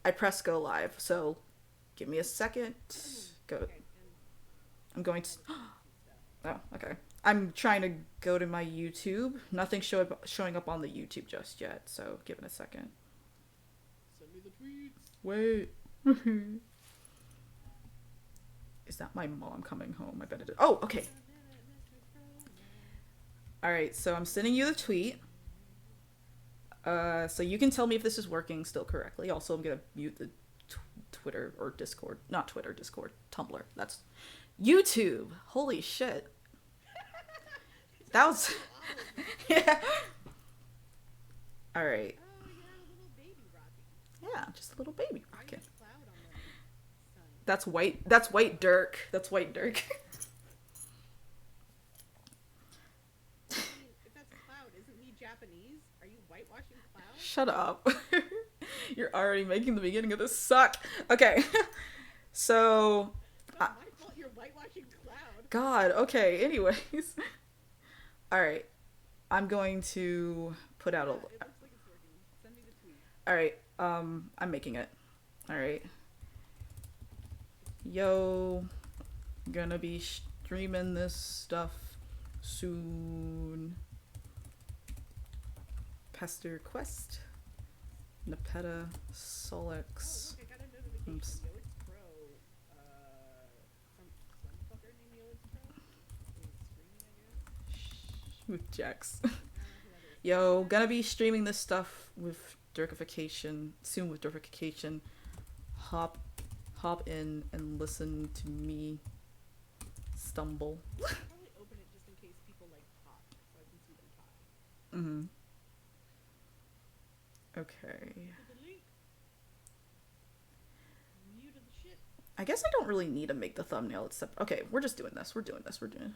I press go live. So give me a second. Go. Okay, and I'm going to. I was doing some stuff. Oh, okay. I'm trying to go to my YouTube. Nothing's showing up on the YouTube just yet. So give it a second. Send me the tweets. Wait. Is that my mom coming home? I bet it is. Oh, okay. Wait a minute, Mr. Crowman. All right. So I'm sending you the tweet. So you can tell me if this is working still correctly. Also, I'm gonna mute the Twitter or Discord, not Twitter, Discord, Tumblr. That's YouTube. Holy shit. That was So all of them. yeah. All right. Oh, you have a little baby rocking. Yeah, just a little baby Why do you rocking. have a cloud on the sun? That's white. That's white Dirk. That's white Dirk. I mean, if that's a cloud, isn't he Japanese? Are you whitewashing clouds? Shut up. You're already making the beginning of this suck. Okay. So, It's uh, not my fault you're whitewashing cloud. God. Okay. Anyways. All right. I'm going to put out a. Yeah, it looks like it's working. Send me the tweet. All right. I'm making it. All right. Yo, gonna be streaming this stuff soon. Pesterquest, Nepeta, Oh, Sollux. look, I got a notification. Oops. Yolix Pro. Some fucker named Yolix Pro is streaming, I guess. With Jax. I don't know who that is. Hey, Yo, gonna Jax. be streaming this stuff with Dirkification soon. With Dirkification, hop, hop in and listen to me stumble. I should probably open it just in case people like talk, so I can see them talking. Mhm. Okay. Look at the link. Muted the shit. I guess I don't really need to make the thumbnail except okay, we're just doing this. We're doing this. We're doing it.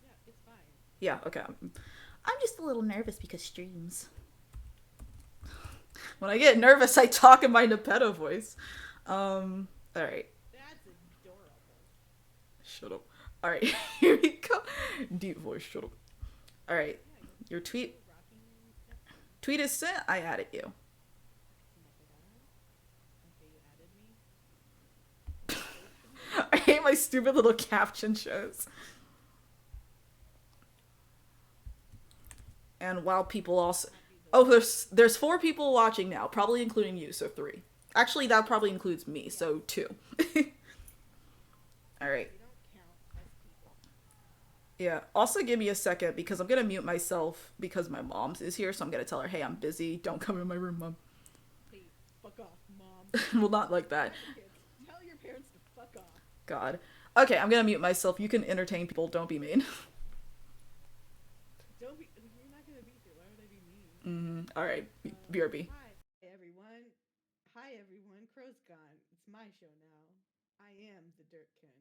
Yeah, it's fine. Yeah, okay. I'm just a little nervous because streams. When I get nervous, I talk in my Nepeta voice. All right. That's adorable. Shut up. All right, here we go. Deep voice, shut up. All right, Yeah, your Yolix tweet Pro rocking Neptune. tweet is sent. I added you. Nepeta. Okay, you added me. Posted me. I hate my stupid little caption shows. And while people This also, might not be the oh, there's 4 people watching now, probably including you, so 3. Actually, that probably includes me, yeah. so 2. All right. We don't count as people. Yeah. Also, give me a second because I'm gonna mute myself because my mom's is here, so I'm gonna tell her, "Hey, I'm busy. Don't come in my room, mom." Hey, fuck off, mom. Well, not like that. Tell your kids. Tell your parents to fuck off. God. Okay, I'm gonna mute myself. You can entertain people. Don't be mean. Don't be. You're not gonna be here. Why would I be mean? All right. BRB. Hi everyone. Hi everyone. Crow's gone. It's my show now. I am the Dirtkin.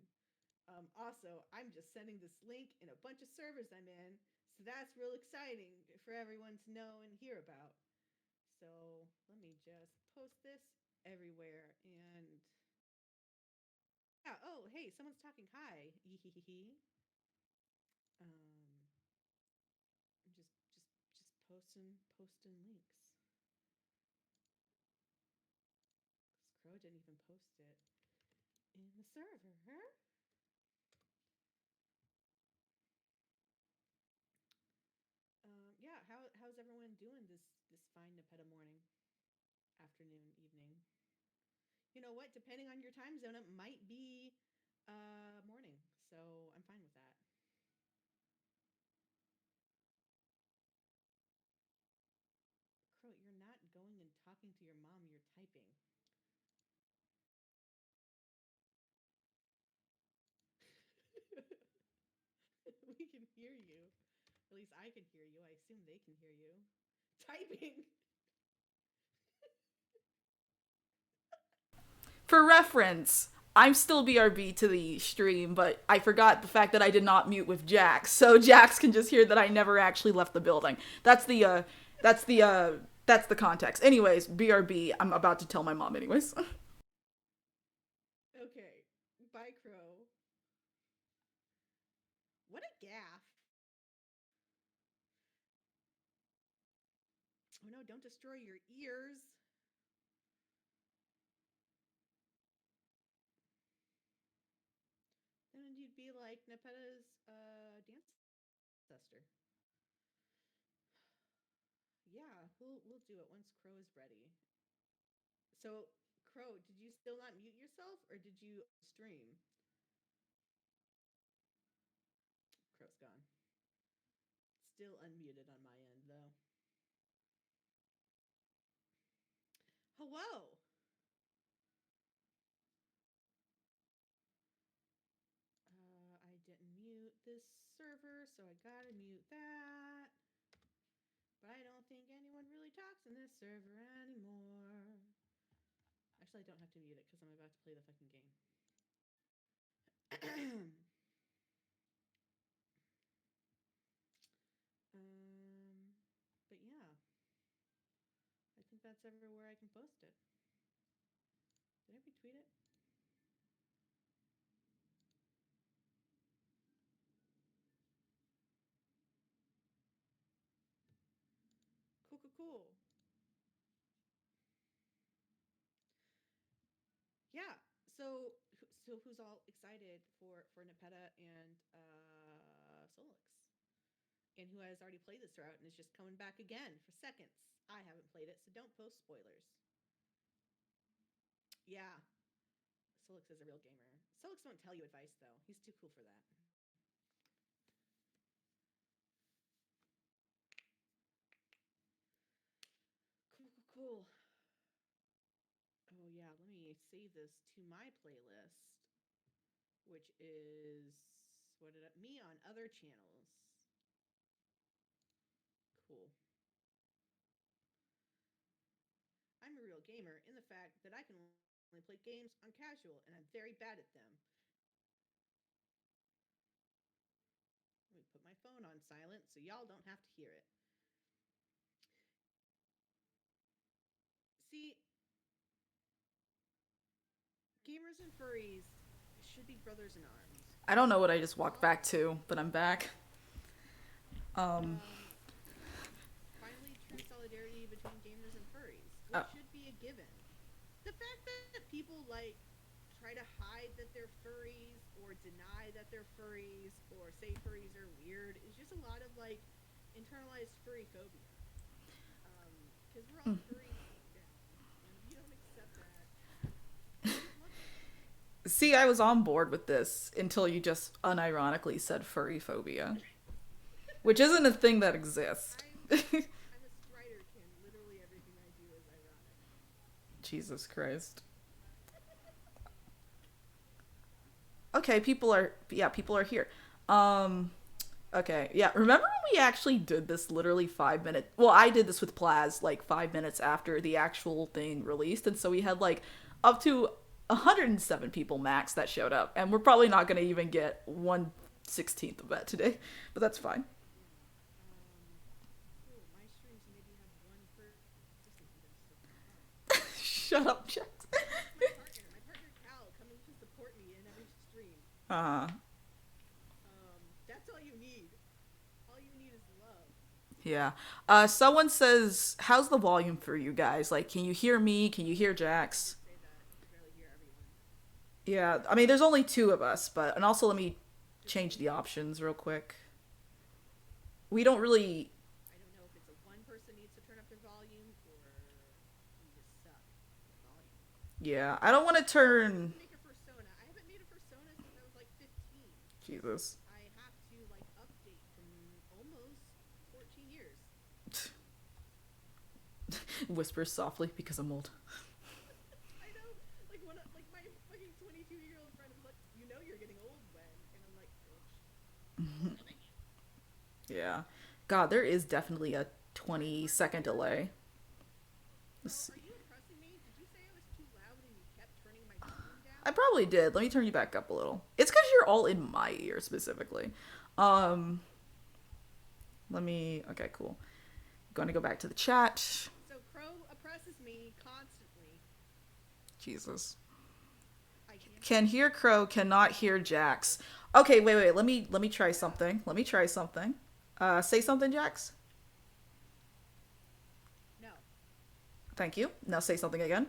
Also, I'm just sending this link in a bunch of servers I'm in, so that's real exciting for everyone to know and hear about. So let me just post this everywhere. And yeah, oh hey, someone's talking. Hi. Um, I'm just posting links. Crow didn't even post it in the server. Yeah, how's everyone doing this fine Nepeta morning, afternoon, evening? You know what? Depending on your time zone, it might be morning. So I'm fine with that. Crow, you're not going and talking to your mom. You're typing. We can hear you. At least I can hear you. I assume they can hear you. Typing. For reference, I'm still BRB to the stream, but I forgot the fact that I did not mute with Jax, so Jax can just hear that I never actually left the building. That's the that's the context. Anyways, BRB. I'm about to tell my mom. Anyways. Okay. Bye, Crow. What a gaff. Oh no, don't destroy your ears. be like Nepeta's dance ancestor. Yeah, we'll do it once Crow is ready. So, Crow, did you still not mute yourself, or did you stream? Crow's gone. Still unmuted on my end, though. Hello. I didn't mute this server, so I gotta mute that. But I don't think anyone really talks in this server anymore. Actually, I don't have to mute it because I'm about to play the fucking game. But yeah, I think that's everywhere I can post it. Did I retweet it? Cool, cool, cool. Yeah. So who's all excited for Nepeta and Sollux? And who has already played this route and is just coming back again for seconds? I haven't played it, so don't post spoilers. Yeah, Sollux is a real gamer. Sollux won't tell you advice though. He's too cool for that. Cool, cool, cool. Oh yeah, let me save this to my playlist, which is me on other channels. Cool. I'm a real gamer in the fact that I can only play games on casual, and I'm very bad at them. Let me put my phone on silent so y'all don't have to hear it. See, gamers and furries should be brothers in arms. I don't know what I just walked back to, but I'm back. Um, Finally, true solidarity between gamers and furries, which should be a given. The fact that people like try to hide that they're furries or deny that they're furries or say furries are weird is just a lot of like internalized furry phobia. Because we're all furries deep down, and if you don't accept that, See, I was on board with this until you just unironically said furry phobia, which isn't a thing that exists. I'm a Striderkin. Literally everything I do is ironic. Jesus Christ. Okay, people are here. Um, okay, yeah. Remember when we actually did this literally 5 minutes? Well, I did this with Plaz like 5 minutes after the actual thing released, and so we had like up to 107 people max that showed up, and we're probably not going to even get 1/16th of that today, but that's fine. Cool. My streams maybe have one person who does so far. Shut up, Jax. That's my partner. My partner Cal coming to support me in every stream. Uh, That's all you need. All you need is love. yeah. Someone says, "How's the volume for you guys? Like, can you hear me? Can you hear Jax?" Say that I can barely hear everyone. Yeah, I mean, there's only two of us, but and also let me change the options real quick. We don't really. I don't know if it's a one person needs to turn up their volume or we just suck at volume. Yeah, I don't want to turn. Make a persona. I haven't made a persona since I was like 15. Jesus. I have to like update from almost 14 years. Whispers softly because I'm old. I know, like like my fucking 22-year-old friend was like, "You know you're getting old when," and I'm like, "Bitch." Yeah. God, there is definitely a 20-second delay. Let's Are see. you impressing me? Did you say I was too loud and you kept turning my volume I down? probably did. Let me turn you back up a little. It's because you're all in my ear specifically. Um, Let me. Okay, cool. Going to go back to the chat. So Crow oppresses me constantly. Jesus. I can't. Can hear Crow, cannot hear Jax. Okay, wait. Let me try something. Let me try something. Say something, Jax. No. Thank you. Now say something again.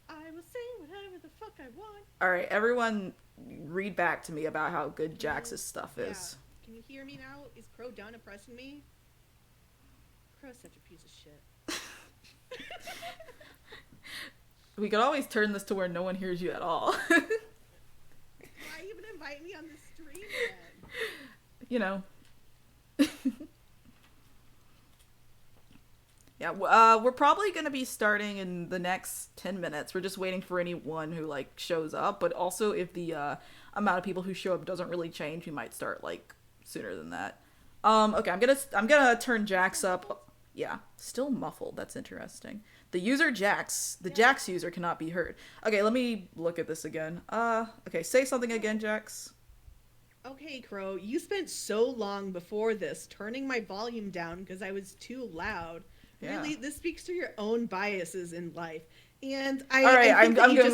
I will say whatever the fuck I want. All right, everyone. read back to me about how good Jax's stuff is. Can you hear me now? Is Crow done oppressing me? Crow's such a piece of shit. We could always turn this to where no one hears you at all. Why even invite me on the stream then? You know. Yeah, we're probably going to be starting in the next 10 minutes. We're just waiting for anyone who, like, shows up. But also, if the amount of people who show up doesn't really change, we might start, like, sooner than that. Okay, I'm gonna turn Jax up. Yeah, still muffled. That's interesting. The user Jax, the Jax user cannot be heard. Okay, let me look at this again. Okay, say something again, Jax. Okay, Crow, you spent so long before this turning my volume down because I was too loud. Yeah. Really, this speaks to your own biases in life. And All right, I'm good.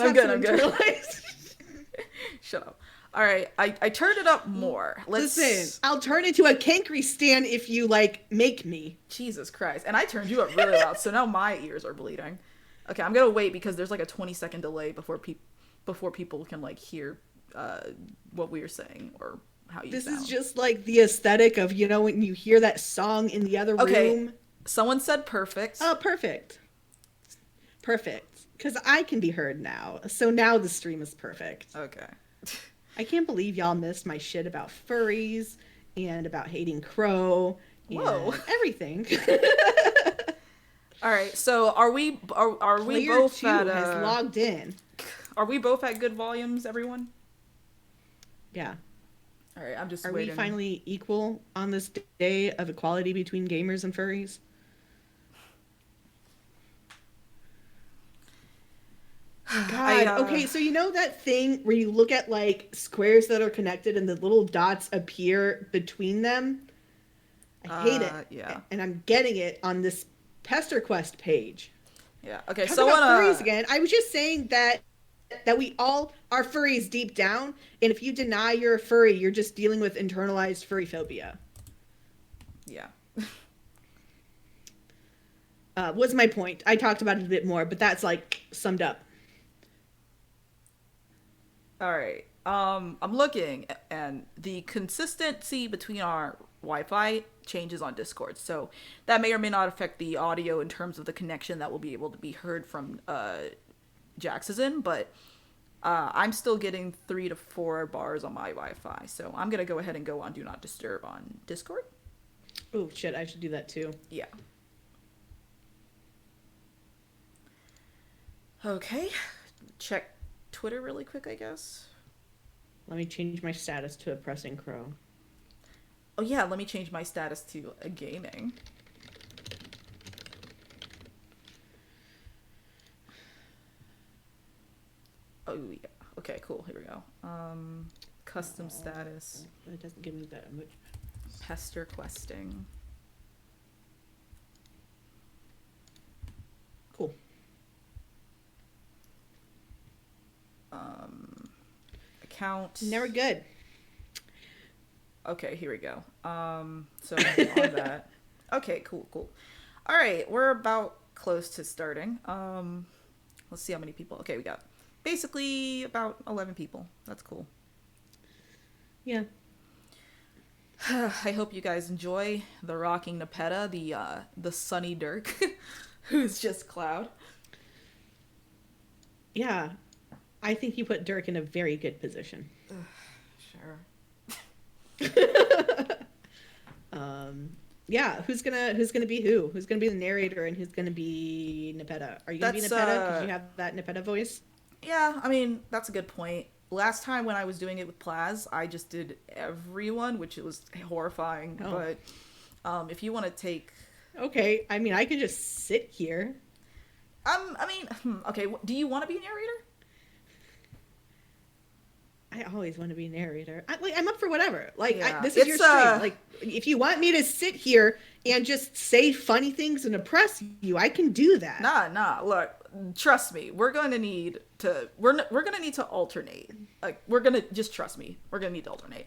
Shut up. All right, I turned it up more. Listen, I'll turn into a Cankry stan if you, like, make me. Jesus Christ. And I turned you up really loud, so now my ears are bleeding. Okay, I'm gonna wait because there's like a 20-second delay before people can, like, hear what we are saying or how you sound. This is just like the aesthetic of, you know, when you hear that song in the other room. Someone said perfect. Oh, perfect. Perfect. Because I can be heard now. So now the stream is perfect. Okay. I can't believe y'all missed my shit about furries and about hating Crow and everything. All right. So are we both at has logged in. Are we both at good volumes, everyone? Yeah. All right. I'm just Are waiting. we finally equal on this day of equality between gamers and furries? God. Okay, so you know that thing where you look at, like, squares that are connected and the little dots appear between them? I hate it. Yeah. And I'm getting it on this Pesterquest page. Yeah. Okay. Talk about furries again. I was just saying that we all are furries deep down, and if you deny you're a furry, you're just dealing with internalized furry phobia. Yeah. Was my point. I talked about it a bit more, but that's, like, summed up. All right. I'm looking, and the consistency between our Wi-Fi changes on Discord, so that may or may not affect the audio in terms of the connection that will be able to be heard from Jax's in, but I'm still getting 3 to 4 bars on my Wi-Fi, so I'm gonna go ahead and go on Do Not Disturb on Discord. Oh shit! I should do that too. Yeah. Okay. Check Twitter really quick, I guess. Let me change my status to oppressing Crow. Oh yeah, let me change my status to gaming. Oh yeah. Okay, cool. Here we go. Custom status. It doesn't give me that much. Pesterquesting. Cool. Account. Never good. Okay, here we go. So on that. Okay, cool. All right, we're about close to starting. Let's see how many people. Okay, we got basically about 11 people. That's cool. Yeah. I hope you guys enjoy the rocking Nepeta, the sunny Dirk, who's just Cloud. Yeah. I think you put Dirk in a very good position. Sure. Yeah, who's gonna be who? Who's gonna be the narrator and who's gonna be Nepeta? Are you gonna be Nepeta because you have that Nepeta voice? Yeah, I mean, that's a good point. Last time when I was doing it with Plaz, I just did everyone, which was horrifying. Oh. But if you want to take... Okay, I mean, I can just sit here. Okay, do you want to be a narrator? I always want to be a narrator. I'm up for whatever. Like, Yeah. This is your stream. Like, if you want me to sit here and just say funny things and oppress you, I can do that. Nah. Look, trust me. We're going to need to. We're gonna need to alternate. Like, we're gonna just trust me. We're gonna need to alternate.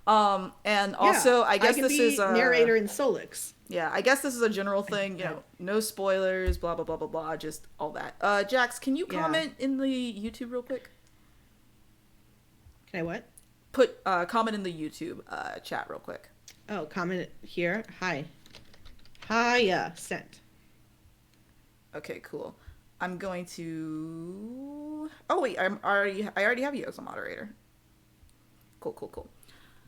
And also, I guess this is a narrator in Sollux. Yeah, I guess this is a general thing. You know, no spoilers. Blah blah blah blah blah. Just all that. Jax, can you comment in the YouTube real quick? Can I what? Put comment in the YouTube chat real quick. Oh, comment here. Hi. Hiya. Sent. Okay, cool. I'm going to. Oh wait, I already have you as a moderator. Cool.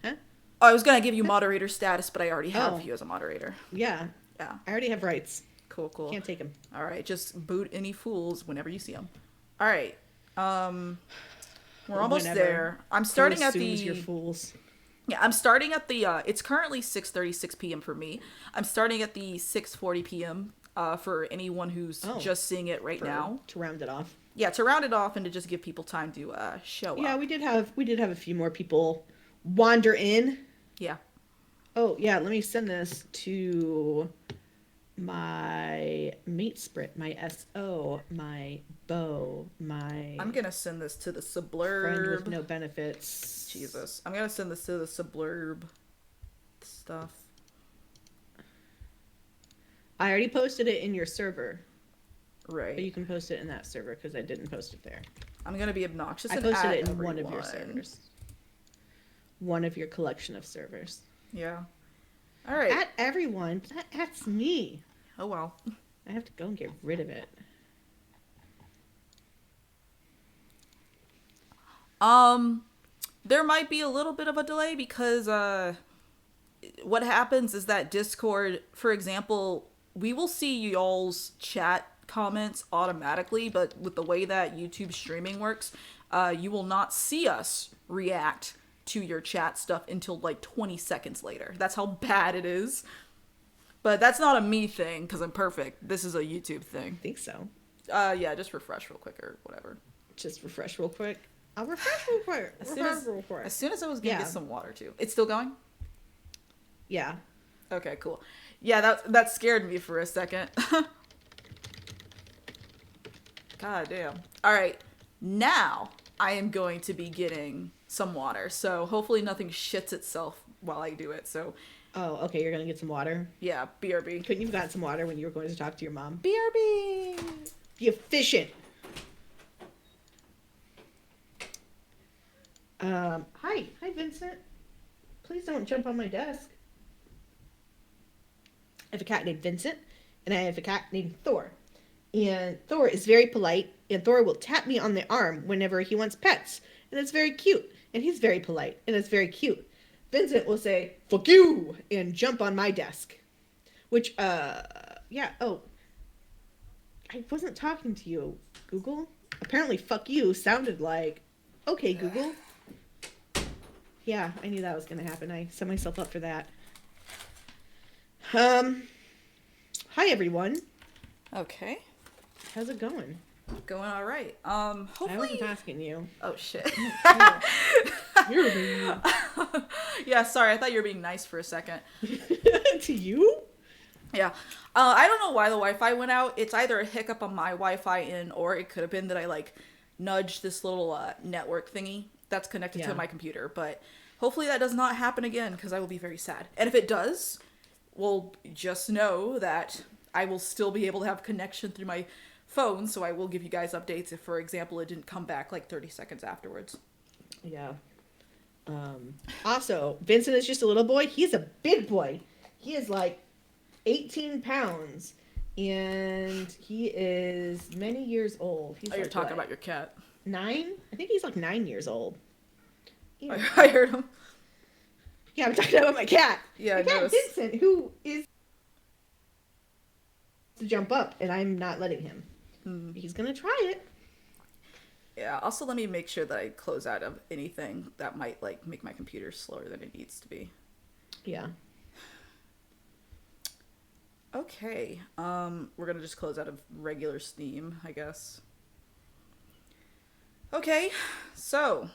Huh? Oh, I was gonna give you moderator status, but I already have Oh. you as a moderator. Yeah. Yeah. I already have rights. Cool. Can't take them. All right, just boot any fools whenever you see them. All right. We're almost Whenever. there. I'm starting at the. Your fools. Yeah, I'm starting at the. It's currently 6:36 p.m. for me. I'm starting at the 6:40 p.m. For anyone who's just seeing it right now. To round it off. Yeah, to round it off and to just give people time to show up. Yeah, we did have a few more people wander in. Yeah. Oh yeah, let me send this to my mate sprit, my SO, my bow, my. I'm gonna send this to the sublurb. Friend with no benefits. Jesus, I'm gonna send this to the sublurb stuff. I already posted it in your server. Right. But you can post it in that server because I didn't post it there. I'm gonna be obnoxious. I and posted add it in everyone. one of your servers. One of your collection of servers. Yeah. All right. At everyone. That's me. Oh well. I have to go and get rid of it. There might be a little bit of a delay because what happens is that Discord, for example, we will see y'all's chat comments automatically, but with the way that YouTube streaming works, you will not see us react to your chat stuff until like 20 seconds later. That's how bad it is. But that's not a me thing because I'm perfect. This is a YouTube thing. I think so. Yeah, just refresh real quick or whatever. Just refresh real quick. I'll refresh real quick. As soon as I was gonna get some water too. It's still going? Yeah. Okay, cool. Yeah, that scared me for a second. God damn. Alright, now I am going to be getting some water. So hopefully nothing shits itself while I do it. So Oh, okay, you're gonna get some water? yeah, BRB. Couldn't you have gotten some water when you were going to talk to your mom? BRB! Be efficient! Hi Vincent. Please don't jump on my desk. I have a cat named Vincent, and I have a cat named Thor. And Thor is very polite, and Thor will tap me on the arm whenever he wants pets. And it's very cute. And he's very polite, and it's very cute. Vincent will say, "Fuck you!" and jump on my desk. Which, yeah, oh. I wasn't talking to you, Google. Apparently, "fuck you" sounded like, "Okay, Google." Yeah, I knew that was going to happen. I set myself up for that. Hi, everyone. Okay. How's it going? Going alright. Hopefully... I wasn't asking you. Oh, shit. You're mean. Yeah, sorry, I thought you were being nice for a second. To you? Yeah. I don't know why the Wi-Fi went out. It's either a hiccup on my Wi-Fi end, or it could have been that I, like, nudged this little network thingy that's connected to my computer. But hopefully that does not happen again, because I will be very sad. And if it does, well, just know that I will still be able to have connection through my phone, so I will give you guys updates if, for example, it didn't come back, like, 30 seconds afterwards. Yeah. Also, Vincent is just a little boy. He's a big boy. He is like 18 pounds. And he is many years old. He's You're like, talking about your cat. 9? I think he's like 9 years old. Yeah. I heard him. Yeah, I'm talking about my cat. Yeah, my I cat noticed. Vincent, who is to jump up, and I'm not letting him. He's gonna try it. Yeah, also let me make sure that I close out of anything that might, like, make my computer slower than it needs to be. Yeah. Okay, we're gonna just close out of regular Steam, I guess. Okay, so,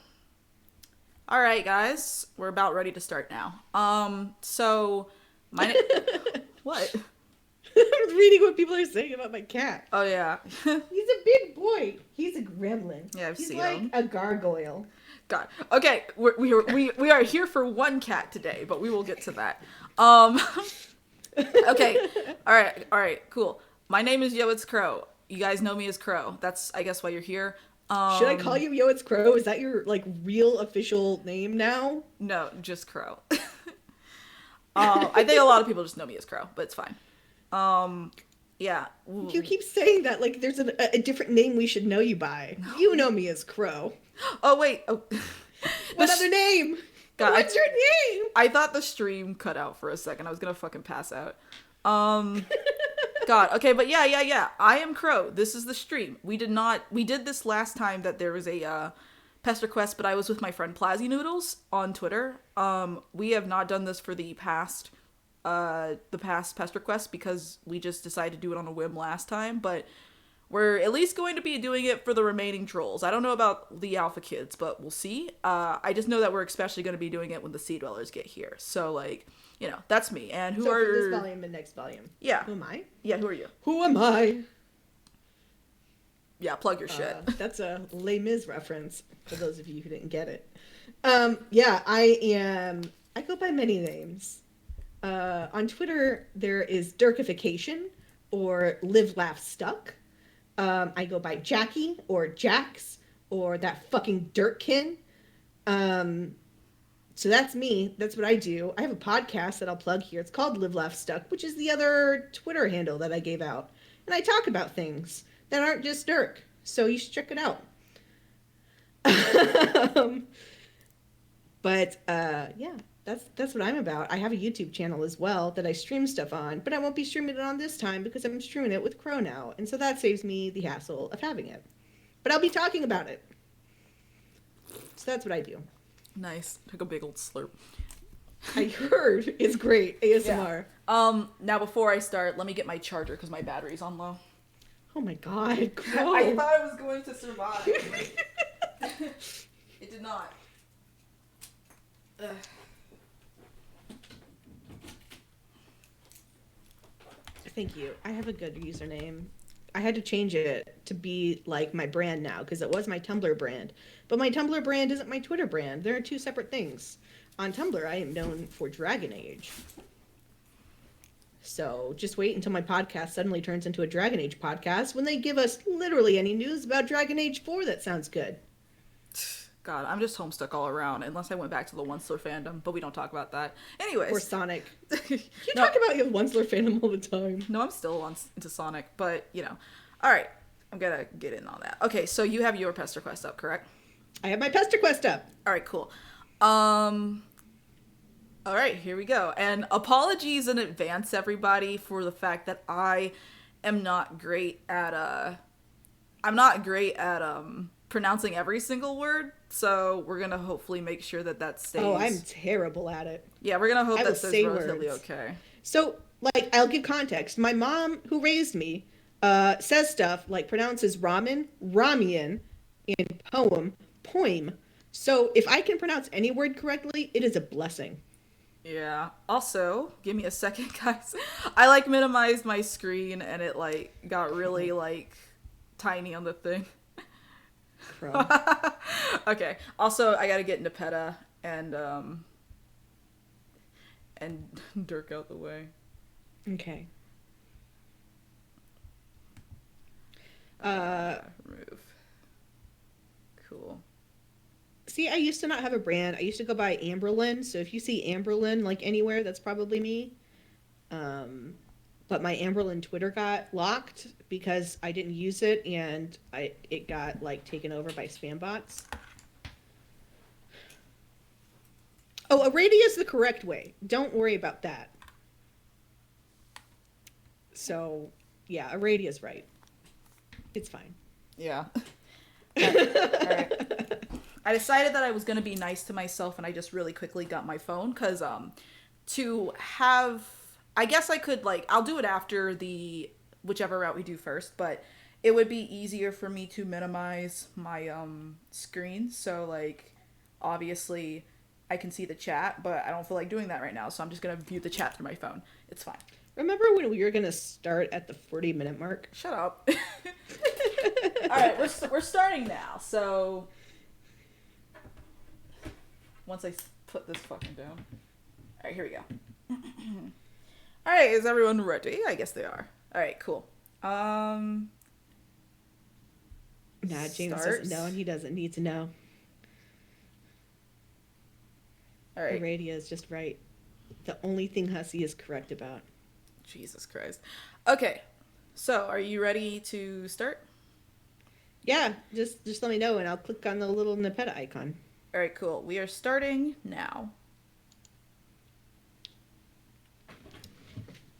alright guys, we're about ready to start now. So, what? I was reading what people are saying about my cat. Oh yeah. He's a big boy. He's a gremlin. Yeah, I've He's seen like him. a gargoyle. God. Okay, we are here for one cat today, but we will get to that. Okay. All right, cool. My name is It's Crow. You guys know me as Crow. That's, I guess, why you're here. Should I call you Yo It's Crow? Is that your like real official name now? No, just Crow. I think a lot of people just know me as Crow, but it's fine. Yeah. You keep saying that like there's a different name we should know you by. You know me as Crow. Oh wait. Oh. What other name? God, What's your name? I thought the stream cut out for a second. I was gonna fucking pass out. God. Okay, but yeah. I am Crow. This is the stream. We did this last time that there was a Pesterquest, but I was with my friend Plazzy Noodles on Twitter. We have not done this for the past Pesterquest because we just decided to do it on a whim last time, but we're at least going to be doing it for the remaining trolls. I don't know about the alpha kids, but we'll see. I just know that we're especially going to be doing it when the sea dwellers get here. So, like, you know, that's me. And who are... for this volume and next volume. Yeah. Who am I? Yeah, who are you? Who am I? Yeah, plug your shit. That's a Les Mis reference, for those of you who didn't get it. Yeah, I go by many names. On Twitter, there is Dirkification, or Live Laugh Stuck. I go by Jackie, or Jax, or that fucking Dirtkin. So that's me. That's what I do. I have a podcast that I'll plug here. It's called Live Laugh Stuck, which is the other Twitter handle that I gave out. And I talk about things that aren't just Dirk. So you should check it out. Yeah, that's what I'm about. I have a YouTube channel as well that I stream stuff on, but I won't be streaming it on this time because I'm streaming it with Crow now. And so that saves me the hassle of having it. But I'll be talking about it. So that's what I do. Nice. Took a big old slurp. I heard. It's great. ASMR. Yeah. Now before I start, let me get my charger because my battery's on low. Oh my god, Crow. I thought I was going to survive. It did not. Ugh. Thank you. I have a good username. I had to change it to be like my brand now because it was my Tumblr brand. But my Tumblr brand isn't my Twitter brand. There are two separate things. On Tumblr, I am known for Dragon Age. So just wait until my podcast suddenly turns into a Dragon Age podcast when they give us literally any news about Dragon Age 4 that sounds good. God, I'm just homestuck all around, unless I went back to the Onceler fandom, but we don't talk about that. Anyways. Or Sonic. You talk about your Onceler fandom all the time. No, I'm still into Sonic, but, you know. Alright, I'm gonna get in on that. Okay, so you have your Pesterquest up, correct? I have my Pesterquest up. Alright, cool. Alright, here we go. And apologies in advance, everybody, for the fact that I am not great at, pronouncing every single word, so we're gonna hopefully make sure that stays. Oh, I'm terrible at it. Yeah, we're gonna hope that stays relatively okay. So, like, I'll give context. My mom, who raised me, says stuff like pronounces ramen, ramian, in poem. So, if I can pronounce any word correctly, it is a blessing. Yeah. Also, give me a second, guys. I minimized my screen and it got really tiny on the thing. Okay. Also, I gotta get Nepeta and Dirk out the way. Okay. Remove. Cool. See, I used to not have a brand. I used to go by Amberlyn. So if you see Amberlyn anywhere, that's probably me. But my Amberlyn Twitter got locked because I didn't use it and it got taken over by spam bots. Oh, Aradia is the correct way. Don't worry about that. So, yeah, Aradia's right. It's fine. Yeah. All right. I decided that I was going to be nice to myself and I just really quickly got my phone because to have... I guess I could, I'll do it after whichever route we do first, but it would be easier for me to minimize my, screen, so, obviously, I can see the chat, but I don't feel like doing that right now, so I'm just gonna view the chat through my phone. It's fine. Remember when we were gonna start at the 40-minute mark? Shut up. Alright, we're starting now, so... Once I put this fucking down. Alright, here we go. Alright, is everyone ready? I guess they are. Alright, cool. Nah, James doesn't know, and he doesn't need to know. All right. Aradia is just right. The only thing Hussey is correct about. Jesus Christ. Okay. So, are you ready to start? Yeah, just let me know, and I'll click on the little Nepeta icon. All right, cool. We are starting now.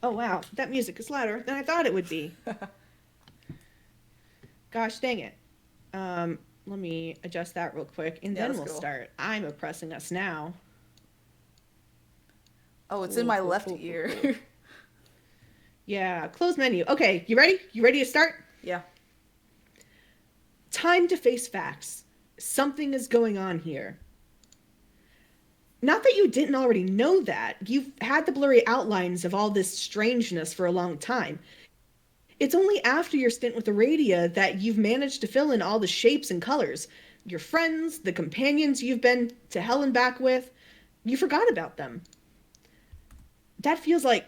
Oh wow, that music is louder than I thought it would be. Gosh dang it. Let me adjust that real quick, and then we'll start. I'm oppressing us now. Oh, it's in my left ear. Cool. Yeah, close menu. Okay, you ready? You ready to start? Yeah. Time to face facts. Something is going on here. Not that you didn't already know that. You've had the blurry outlines of all this strangeness for a long time. It's only after your stint with Aradia that you've managed to fill in all the shapes and colors. Your friends, the companions you've been to hell and back with, you forgot about them. That feels like...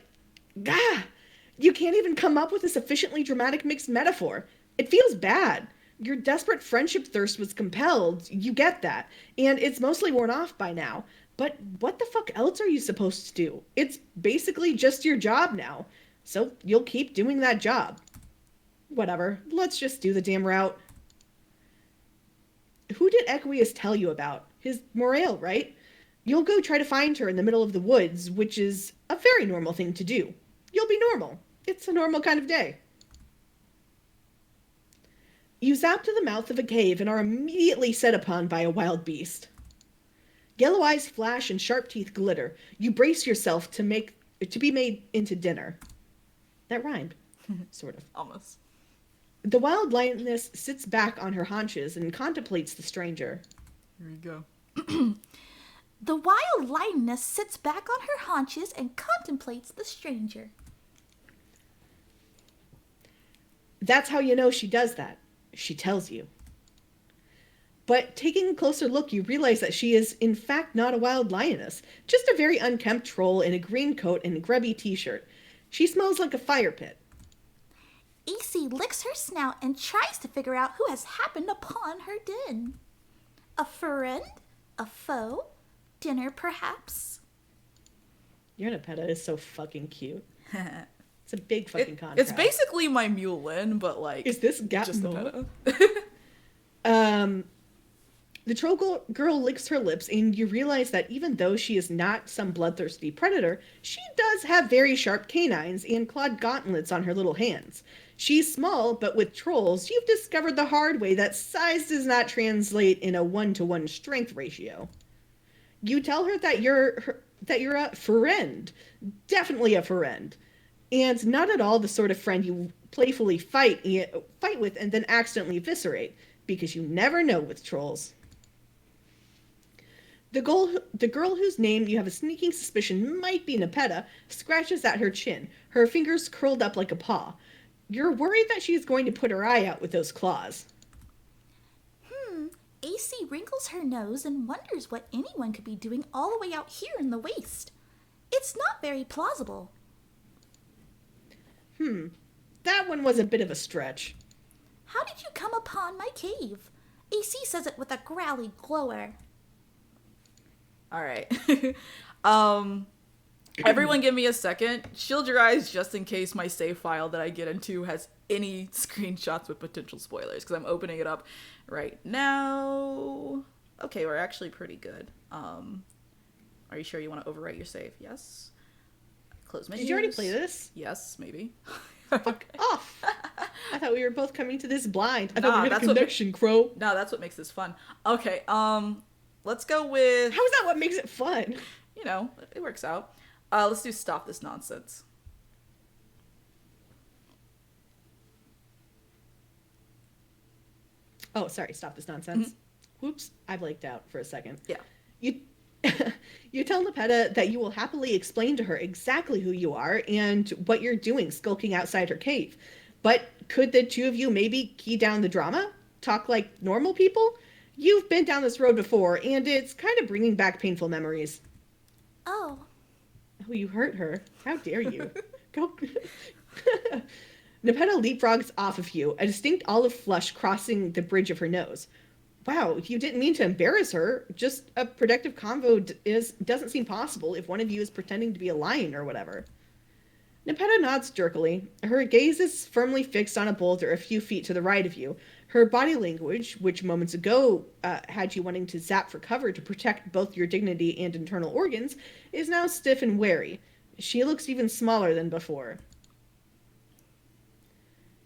You can't even come up with a sufficiently dramatic mixed metaphor. It feels bad. Your desperate friendship thirst was compelled, you get that, and it's mostly worn off by now. But what the fuck else are you supposed to do? It's basically just your job now. So you'll keep doing that job. Whatever, let's just do the damn route. Who did Equius tell you about? His Morale, right? You'll go try to find her in the middle of the woods, which is a very normal thing to do. You'll be normal. It's a normal kind of day. You zap to the mouth of a cave and are immediately set upon by a wild beast. Yellow eyes flash and sharp teeth glitter. You brace yourself to be made into dinner. That rhymed. Sort of. Almost. The wild lioness sits back on her haunches and contemplates the stranger. Here we go. The wild lioness sits back on her haunches and contemplates the stranger. That's how you know she does that. She tells you. But taking a closer look, you realize that she is, in fact, not a wild lioness, just a very unkempt troll in a green coat and a grubby t-shirt. She smells like a fire pit. AC licks her snout and tries to figure out who has happened upon her den. A friend? A foe? Dinner, perhaps? Your Nepeta is so fucking cute. It's a big fucking contrast. It's basically my Mulin, but like... Is this just Nepeta? The troll girl licks her lips, and you realize that even though she is not some bloodthirsty predator, she does have very sharp canines and clawed gauntlets on her little hands. She's small, but with trolls, you've discovered the hard way that size does not translate in a 1-to-1 strength ratio. You tell her that you're a friend, definitely a friend, and not at all the sort of friend you playfully fight with and then accidentally eviscerate, because you never know with trolls. The girl whose name you have a sneaking suspicion might be Nepeta scratches at her chin, her fingers curled up like a paw. You're worried that she's going to put her eye out with those claws. AC wrinkles her nose and wonders what anyone could be doing all the way out here in the waste. It's not very plausible. That one was a bit of a stretch. How did you come upon my cave? AC says it with a growly glower. Alright. Everyone give me a second. Shield your eyes just in case my save file that I get into has any screenshots with potential spoilers, because I'm opening it up right now. Okay, we're actually pretty good. Are you sure you want to overwrite your save? Yes. Close menus. Did you already play this? Yes, maybe. Fuck off. I thought we were both coming to this blind. I thought we had a connection, Crow. No, that's what makes this fun. Okay, let's go with... How is that what makes it fun? You know, it works out. Let's do Stop This Nonsense. Oh, sorry, Stop This Nonsense. Whoops, I blanked out for a second. Yeah. You tell Nepeta that you will happily explain to her exactly who you are and what you're doing skulking outside her cave. But could the two of you maybe key down the drama? Talk like normal people? You've been down this road before, and it's kind of bringing back painful memories. Oh. Oh, you hurt her. How dare you? Go. Nepeta leapfrogs off of you, a distinct olive flush crossing the bridge of her nose. Wow, you didn't mean to embarrass her. Just a productive convo doesn't seem possible if one of you is pretending to be a lion or whatever. Nepeta nods jerkily. Her gaze is firmly fixed on a boulder a few feet to the right of you. Her body language, which moments ago had you wanting to zap for cover to protect both your dignity and internal organs, is now stiff and wary. She looks even smaller than before.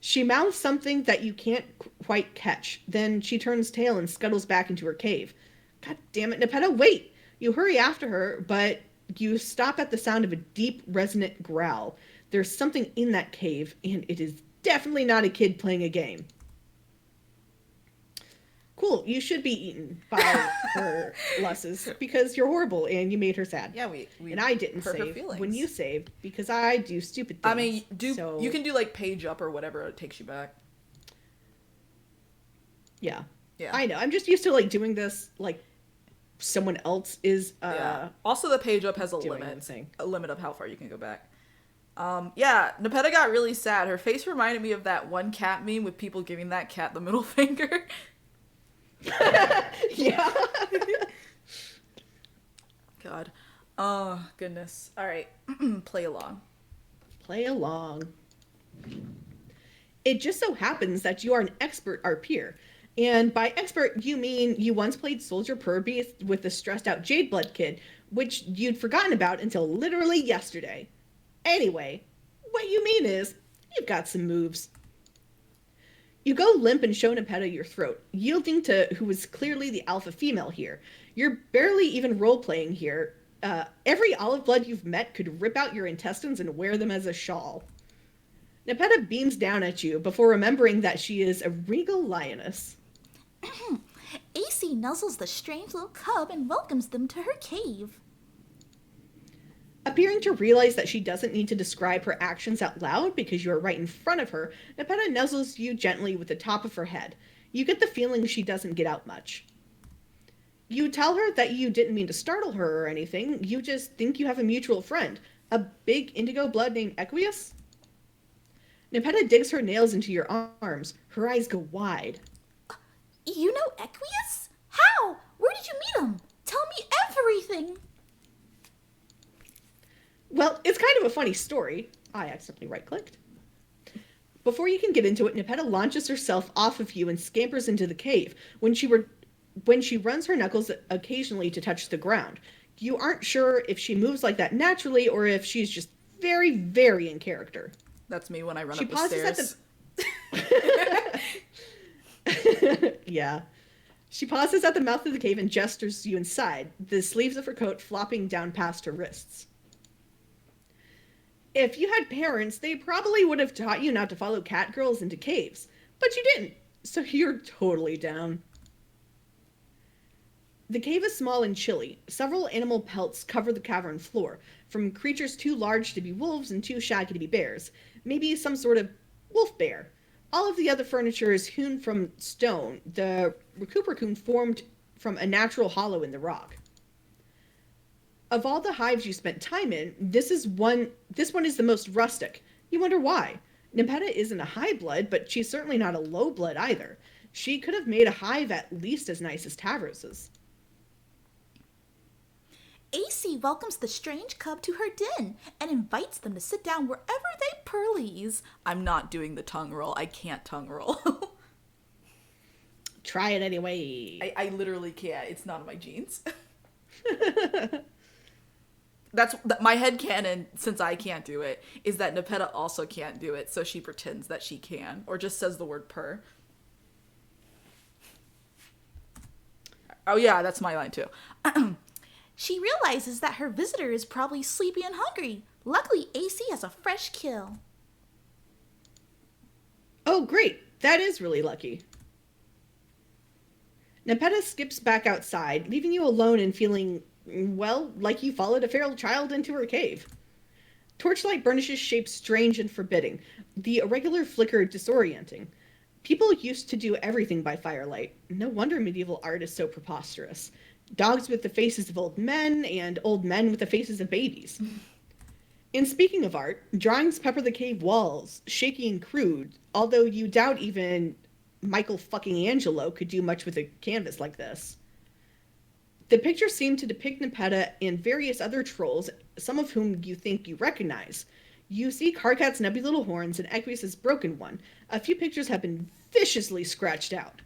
She mouths something that you can't quite catch. Then she turns tail and scuttles back into her cave. God damn it, Nepeta, wait! You hurry after her, but you stop at the sound of a deep, resonant growl. There's something in that cave, and it is definitely not a kid playing a game. Cool, you should be eaten by her, Lusses, because you're horrible and you made her sad. Yeah, we and I didn't hurt her save feelings. when you saved because I do stupid things. I mean, you can do like page up or whatever, it takes you back. Yeah. Yeah. I know. I'm just used to like doing this like someone else is Also the page up has a limit of how far you can go back. Yeah, Nepeta got really sad. Her face reminded me of that one cat meme with people giving that cat the middle finger. Yeah. God. Oh, goodness. All right. Play along. Play along. It just so happens that you are an expert RPer. And by expert, you mean you once played Soldier Purbeast with the stressed out Jadeblood kid, which you'd forgotten about until literally yesterday. Anyway, what you mean is, you've got some moves. You go limp and show Nepeta your throat, yielding to who is clearly the alpha female here. You're barely even role-playing here. Every olive blood you've met could rip out your intestines and wear them as a shawl. Nepeta beams down at you before remembering that she is a regal lioness. AC nuzzles the strange little cub and welcomes them to her cave. Appearing to realize that she doesn't need to describe her actions out loud because you are right in front of her, Nepeta nuzzles you gently with the top of her head. You get the feeling she doesn't get out much. You tell her that you didn't mean to startle her or anything, you just think you have a mutual friend, a big indigo blood named Equius. Nepeta digs her nails into your arms. Her eyes go wide. You know Equius? How? Where did you meet him? Tell me everything. Well, it's kind of a funny story. I accidentally right-clicked. Before you can get into it, Nepeta launches herself off of you and scampers into the cave. When she runs her knuckles occasionally to touch the ground. You aren't sure if she moves like that naturally or if she's just very, very in character. That's me when I run up the stairs. Yeah. She pauses at the mouth of the cave and gestures you inside, the sleeves of her coat flopping down past her wrists. If you had parents, they probably would have taught you not to follow cat girls into caves, but you didn't, so you're totally down. The cave is small and chilly. Several animal pelts cover the cavern floor, from creatures too large to be wolves and too shaggy to be bears. Maybe some sort of wolf bear. All of the other furniture is hewn from stone, the recupercoon formed from a natural hollow in the rock. Of all the hives you spent time in, this one is the most rustic. You wonder why. Nepeta isn't a high blood, but she's certainly not a low blood either. She could have made a hive at least as nice as Tavros's. AC welcomes the strange cub to her den and invites them to sit down wherever they please. I'm not doing the tongue roll. I can't tongue roll. Try it anyway. I literally can't. It's not in my genes. My headcanon, since I can't do it, is that Nepeta also can't do it, so she pretends that she can, or just says the word purr. Oh yeah, that's my line too. She realizes that her visitor is probably sleepy and hungry. Luckily, AC has a fresh kill. Oh, great. That is really lucky. Nepeta skips back outside, leaving you alone and feeling, well, like you followed a feral child into her cave. Torchlight burnishes shapes strange and forbidding, the irregular flicker disorienting. People used to do everything by firelight. No wonder medieval art is so preposterous. Dogs with the faces of old men, and old men with the faces of babies. And speaking of art, drawings pepper the cave walls, shaky and crude, although you doubt even Michael fucking Angelo could do much with a canvas like this. The pictures seem to depict Nepeta and various other trolls, some of whom you think you recognize. You see Karkat's nebby little horns and Equius's broken one. A few pictures have been viciously scratched out.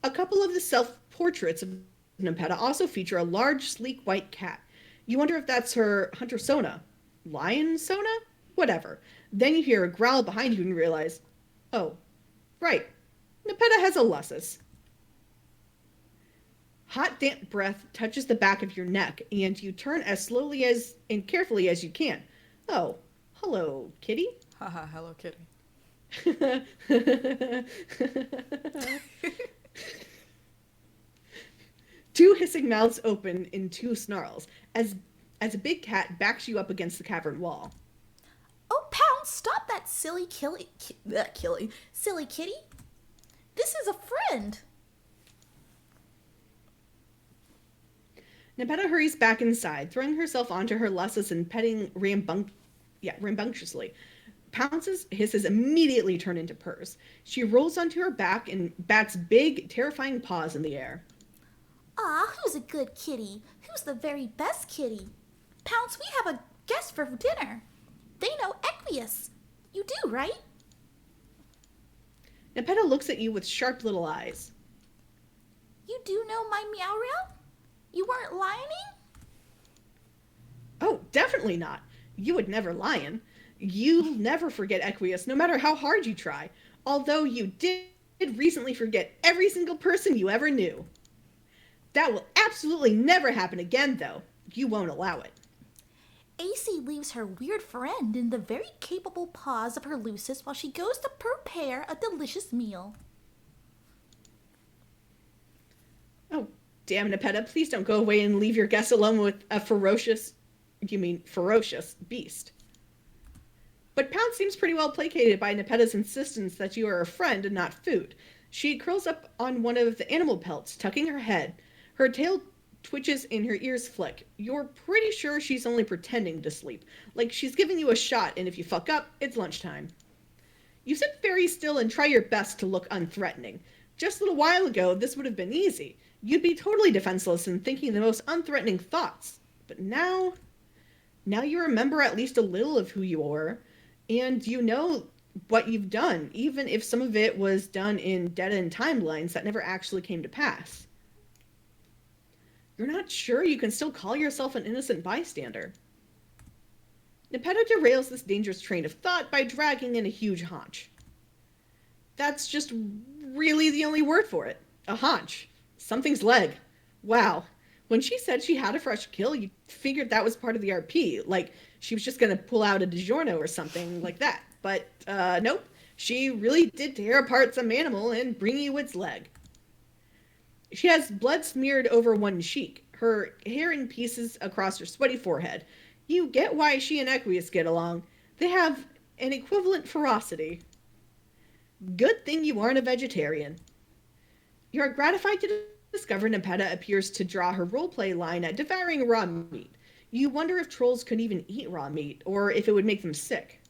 A couple of the self-portraits of Nepeta also feature a large, sleek white cat. You wonder if that's her hunter Sona. Lion Sona? Whatever. Then you hear a growl behind you and realize, oh, right, Nepeta has a lussus. Hot, damp breath touches the back of your neck, and you turn as slowly as and carefully as you can. Oh, hello, kitty. Haha, hello, kitty. Two hissing mouths open in two snarls as a big cat backs you up against the cavern wall. Oh, Pound, stop that silly silly kitty. This is a friend. Nepeta hurries back inside, throwing herself onto her lussus and petting rambunctiously. Pounce's hisses immediately turn into purrs. She rolls onto her back and bats big, terrifying paws in the air. Ah, who's a good kitty? Who's the very best kitty? Pounce, we have a guest for dinner. They know Equius. You do, right? Nepeta looks at you with sharp little eyes. You do know my Meowriel? You weren't lioning? Oh, definitely not. You would never lion. You'll never forget Equius, no matter how hard you try. Although you did recently forget every single person you ever knew. That will absolutely never happen again, though. You won't allow it. AC leaves her weird friend in the very capable paws of her Lucis while she goes to prepare a delicious meal. Oh, damn, Nepeta, please don't go away and leave your guest alone with a ferocious beast. But Pound seems pretty well placated by Nepeta's insistence that you are a friend and not food. She curls up on one of the animal pelts, tucking her head. Her tail twitches and her ears flick. You're pretty sure she's only pretending to sleep. Like she's giving you a shot, and if you fuck up, it's lunchtime. You sit very still and try your best to look unthreatening. Just a little while ago, this would have been easy. You'd be totally defenseless and thinking the most unthreatening thoughts. But now you remember at least a little of who you are, and you know what you've done, even if some of it was done in dead-end timelines that never actually came to pass. You're not sure you can still call yourself an innocent bystander. Nepeta derails this dangerous train of thought by dragging in a huge haunch. That's just really the only word for it. A haunch. Something's leg. Wow. When she said she had a fresh kill, you figured that was part of the RP. Like, she was just going to pull out a DiGiorno or something like that. But, nope. She really did tear apart some animal and bring you its leg. She has blood smeared over one cheek, her hair in pieces across her sweaty forehead. You get why she and Equius get along. They have an equivalent ferocity. Good thing you aren't a vegetarian. You're gratified to discover Nepeta appears to draw her roleplay line at devouring raw meat. You wonder if trolls could even eat raw meat, or if it would make them sick.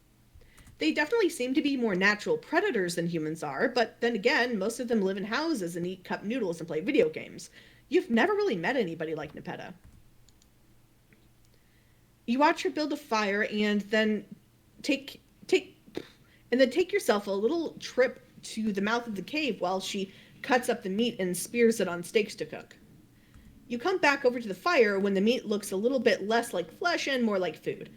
They definitely seem to be more natural predators than humans are, but then again, most of them live in houses and eat cup noodles and play video games. You've never really met anybody like Nepeta. You watch her build a fire and then take yourself a little trip to the mouth of the cave while she cuts up the meat and spears it on stakes to cook. You come back over to the fire when the meat looks a little bit less like flesh and more like food.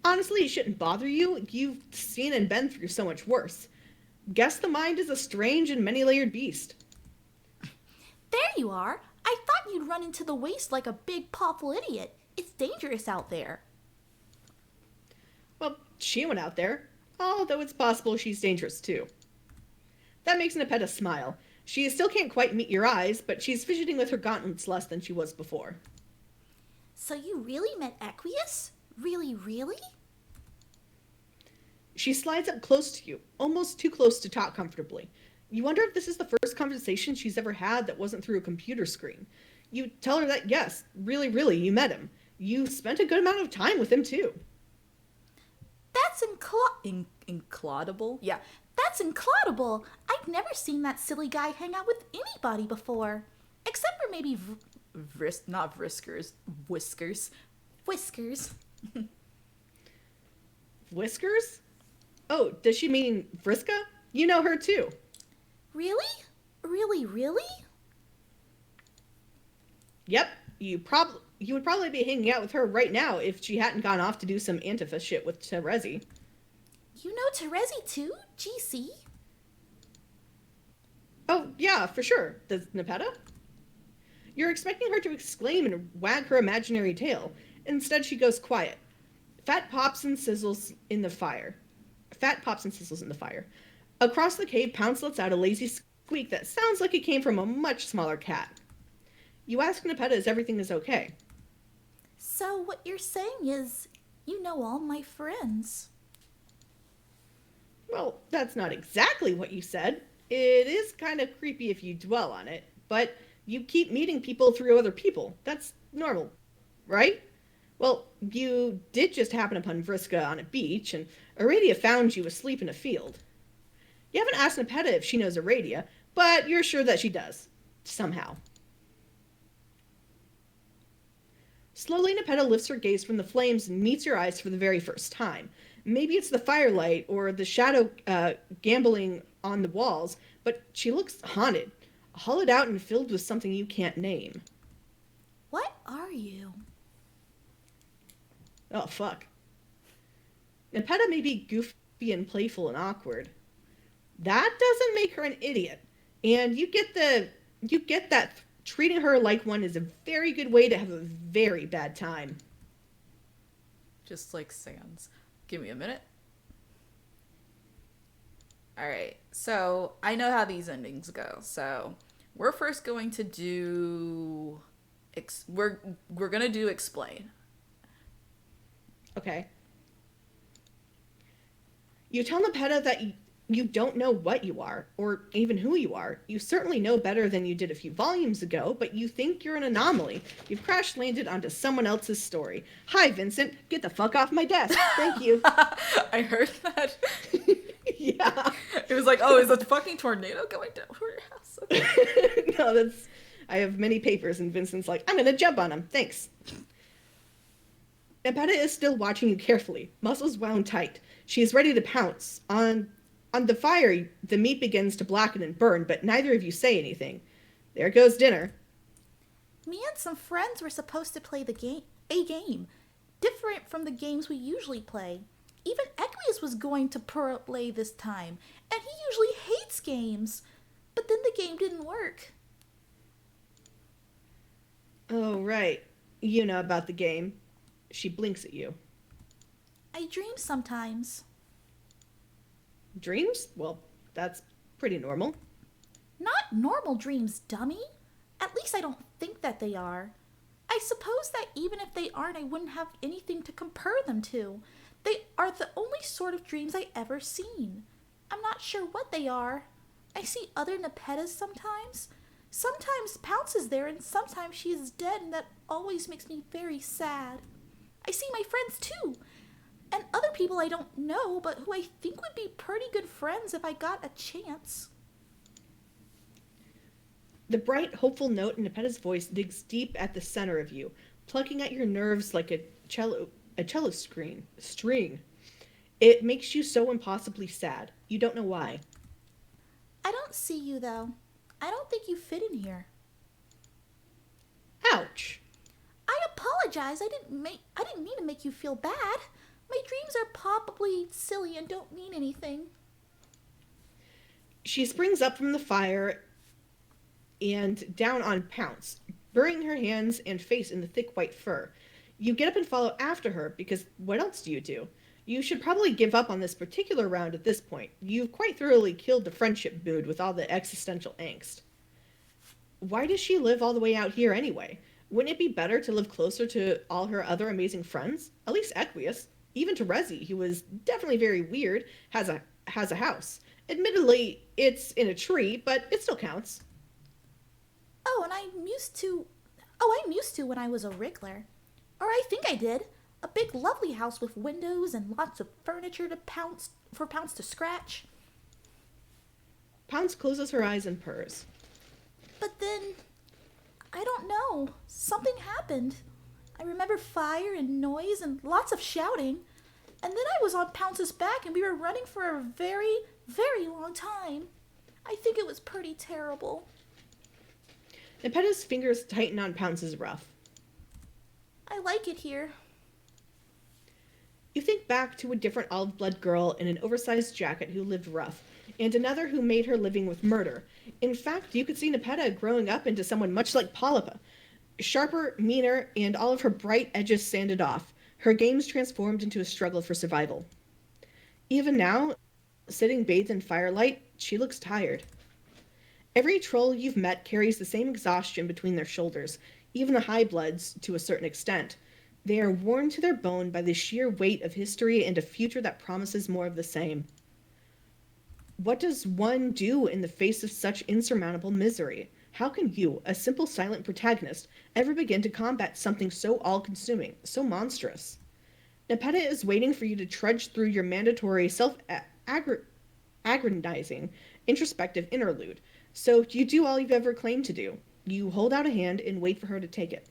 Honestly, it shouldn't bother you. You've seen and been through so much worse. Guess the mind is a strange and many-layered beast. There you are. I thought you'd run into the waste like a big, powerful idiot. It's dangerous out there. Well, she went out there, although it's possible she's dangerous too. That makes Nepeta smile. She still can't quite meet your eyes, but she's fidgeting with her gauntlets less than she was before. So you really met Equius? Really, really? She slides up close to you, almost too close to talk comfortably. You wonder if this is the first conversation she's ever had that wasn't through a computer screen. You tell her that yes, really, you met him. You spent a good amount of time with him, too. That's Inclaudible? Yeah, that's incredible. I've never seen that silly guy hang out with anybody before. Except for maybe Not Vriskers. Whiskers. Whiskers. Whiskers? Oh, does she mean Vriska? You know her, too. Really? Really, really? Yep, you would probably be hanging out with her right now if she hadn't gone off to do some Antifa shit with Terezi. You know Terezi too? GC? Oh, yeah, for sure. Does Nepeta? You're expecting her to exclaim and wag her imaginary tail. Instead, she goes quiet. Fat pops and sizzles in the fire. Across the cave, Pounce lets out a lazy squeak that sounds like it came from a much smaller cat. You ask Nepeta if everything is okay. So what you're saying is, you know all my friends. Well, that's not exactly what you said. It is kind of creepy if you dwell on it, but you keep meeting people through other people. That's normal, right? Well, you did just happen upon Vriska on a beach, and Aradia found you asleep in a field. You haven't asked Nepeta if she knows Aradia, but you're sure that she does. Somehow. Slowly, Nepeta lifts her gaze from the flames and meets your eyes for the very first time. Maybe it's the firelight or the shadow gambling on the walls, but she looks haunted, hollowed out and filled with something you can't name. What are you? Oh, fuck. Nepeta may be goofy and playful and awkward. That doesn't make her an idiot. And you get that treating her like one is a very good way to have a very bad time. Just like Sans. Give me a minute. Alright, so I know how these endings go. So we're first going to do... We're gonna do explain. Okay. You tell Nepeta that you don't know what you are, or even who you are. You certainly know better than you did a few volumes ago, but you think you're an anomaly. You've crash-landed onto someone else's story. Hi, Vincent. Get the fuck off my desk. Thank you. I heard that. Yeah. It was like, oh, is a fucking tornado going down over your house? Okay. No, I have many papers, and Vincent's like, I'm gonna jump on them. Thanks. Nepeta is still watching you carefully, muscles wound tight. She is ready to pounce. On the fire, the meat begins to blacken and burn, but neither of you say anything. There goes dinner. Me and some friends were supposed to play a game, different from the games we usually play. Even Equius was going to play this time, and he usually hates games. But then the game didn't work. Oh, right. You know about the game. She blinks at you. I dream sometimes. Dreams? Well, that's pretty normal. Not normal dreams, dummy. At least I don't think that they are. I suppose that even if they aren't, I wouldn't have anything to compare them to. They are the only sort of dreams I ever seen. I'm not sure what they are. I see other Nepetas sometimes. Sometimes Pounce is there and sometimes she is dead, and that always makes me very sad. I see my friends too. And other people I don't know, but who I think would be pretty good friends if I got a chance. The bright, hopeful note in Nepeta's voice digs deep at the center of you, plucking at your nerves like a cello string. It makes you so impossibly sad. You don't know why. I don't see you, though. I don't think you fit in here. Ouch. I apologize. I didn't mean to make you feel bad. My dreams are probably silly and don't mean anything. She springs up from the fire and down on Pounce, burying her hands and face in the thick white fur. You get up and follow after her, because what else do you do? You should probably give up on this particular round at this point. You've quite thoroughly killed the friendship mood with all the existential angst. Why does she live all the way out here anyway? Wouldn't it be better to live closer to all her other amazing friends? At least Equius. Even Terezi, who was definitely very weird, has a house. Admittedly, it's in a tree, but it still counts. I'm used to when I was a wriggler. Or I think I did. A big lovely house with windows and lots of furniture to Pounce to scratch. Pounce closes her eyes and purrs. But then, I don't know. Something happened. I remember fire and noise and lots of shouting. And then I was on Pounce's back and we were running for a very, very long time. I think it was pretty terrible. Nepeta's fingers tighten on Pounce's ruff. I like it here. You think back to a different olive-blood girl in an oversized jacket who lived rough, and another who made her living with murder. In fact, you could see Nepeta growing up into someone much like Polypa. Sharper, meaner, and all of her bright edges sanded off. Her games transformed into a struggle for survival. Even now, sitting bathed in firelight, she looks tired. Every troll you've met carries the same exhaustion between their shoulders, even the high bloods to a certain extent. They are worn to their bone by the sheer weight of history and a future that promises more of the same. What does one do in the face of such insurmountable misery? How can you, a simple silent protagonist, ever begin to combat something so all-consuming, so monstrous? Nepeta is waiting for you to trudge through your mandatory self-aggrandizing, introspective interlude. So you do all you've ever claimed to do. You hold out a hand and wait for her to take it.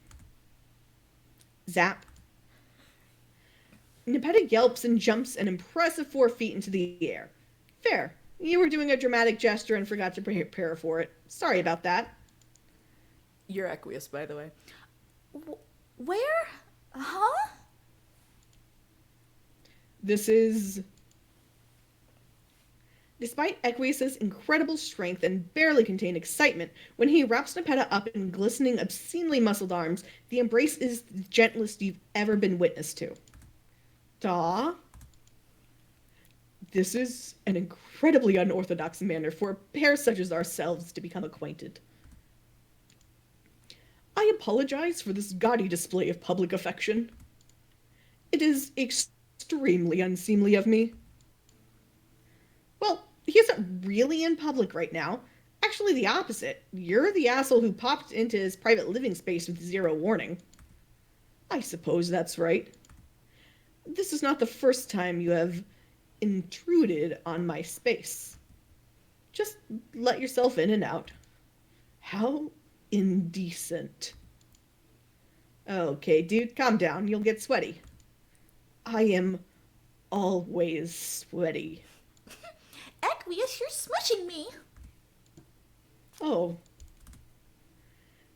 Zap. Nepeta yelps and jumps an impressive 4 feet into the air. Fair. You were doing a dramatic gesture and forgot to prepare for it. Sorry about that. You're Equius, by the way. Where? Huh? This is... Despite Equius's incredible strength and barely contained excitement, when he wraps Nepeta up in glistening, obscenely muscled arms, the embrace is the gentlest you've ever been witness to. Daw. This is an incredibly unorthodox manner for a pair such as ourselves to become acquainted. I apologize for this gaudy display of public affection. It is extremely unseemly of me. Well, he isn't really in public right now. Actually, the opposite. You're the asshole who popped into his private living space with zero warning. I suppose that's right. This is not the first time you have intruded on my space. Just let yourself in and out. How indecent. Okay, dude, calm down. You'll get sweaty. I am always sweaty. Equius, you're smushing me. Oh.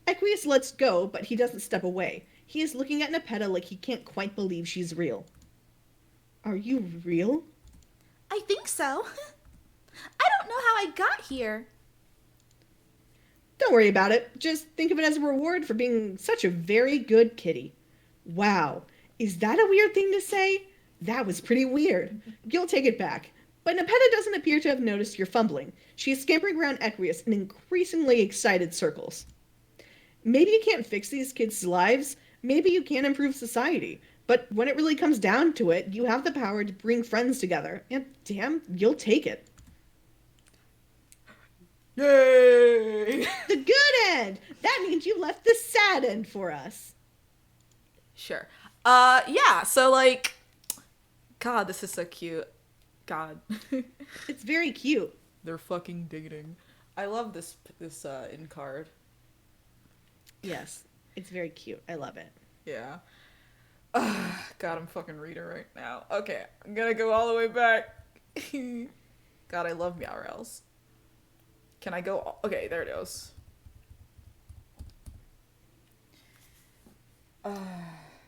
Equius lets go, but he doesn't step away. He is looking at Nepeta like he can't quite believe she's real. Are you real? I think so. I don't know how I got here. Don't worry about it. Just think of it as a reward for being such a very good kitty. Wow. Is that a weird thing to say? That was pretty weird. You'll take it back. But Nepeta doesn't appear to have noticed your fumbling. She is scampering around Equius in increasingly excited circles. Maybe you can't fix these kids' lives. Maybe you can't improve society. But when it really comes down to it, you have the power to bring friends together. And damn, you'll take it. Yay! The good end! That means you left the sad end for us. Sure. Yeah, so like, God, this is so cute. God. It's very cute. They're fucking dating. I love this in card. Yes, it's very cute. I love it. Yeah. God, I'm fucking reading right now. Okay, I'm gonna go all the way back. God, I love Meowrels. Can I go? Okay, there it goes.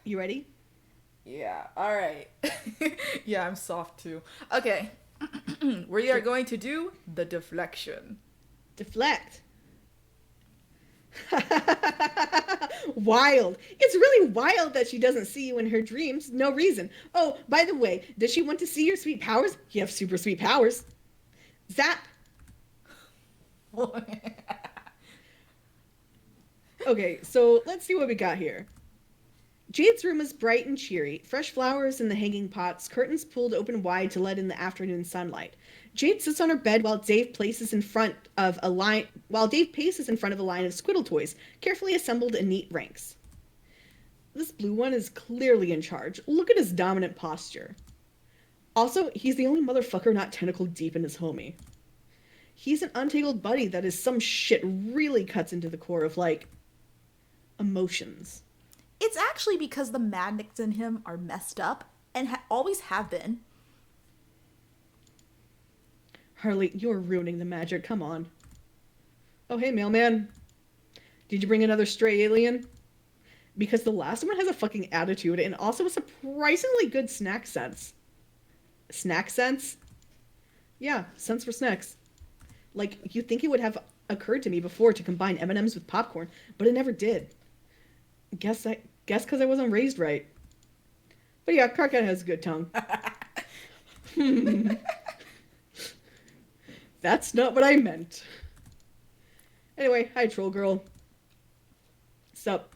You ready? Yeah, alright. Yeah, I'm soft too. Okay. We are going to do the deflection. Deflect. Wild. It's really wild that she doesn't see you in her dreams. No reason. Oh, by the way, does she want to see your sweet powers? You have super sweet powers. Zap. Okay, so let's see what we got here. Jade's room is bright and cheery, fresh flowers in the hanging pots, curtains pulled open wide to let in the afternoon sunlight. Jade sits on her bed while Dave paces in front of a line of Squittle toys, carefully assembled in neat ranks. This blue one is clearly in charge. Look at his dominant posture. Also, he's the only motherfucker not tentacle deep in his homie. He's an untangled buddy that is some shit really cuts into the core of, like, emotions. It's actually because the magnets in him are messed up and always have been. Harley, you're ruining the magic. Come on. Oh, hey, mailman. Did you bring another stray alien? Because the last one has a fucking attitude and also a surprisingly good snack sense. Snack sense? Yeah, sense for snacks. Like, you'd think it would have occurred to me before to combine M&Ms with popcorn, but it never did. Guess because I wasn't raised right. But yeah, Carcat has a good tongue. That's not what I meant. Anyway, hi, troll girl. Sup?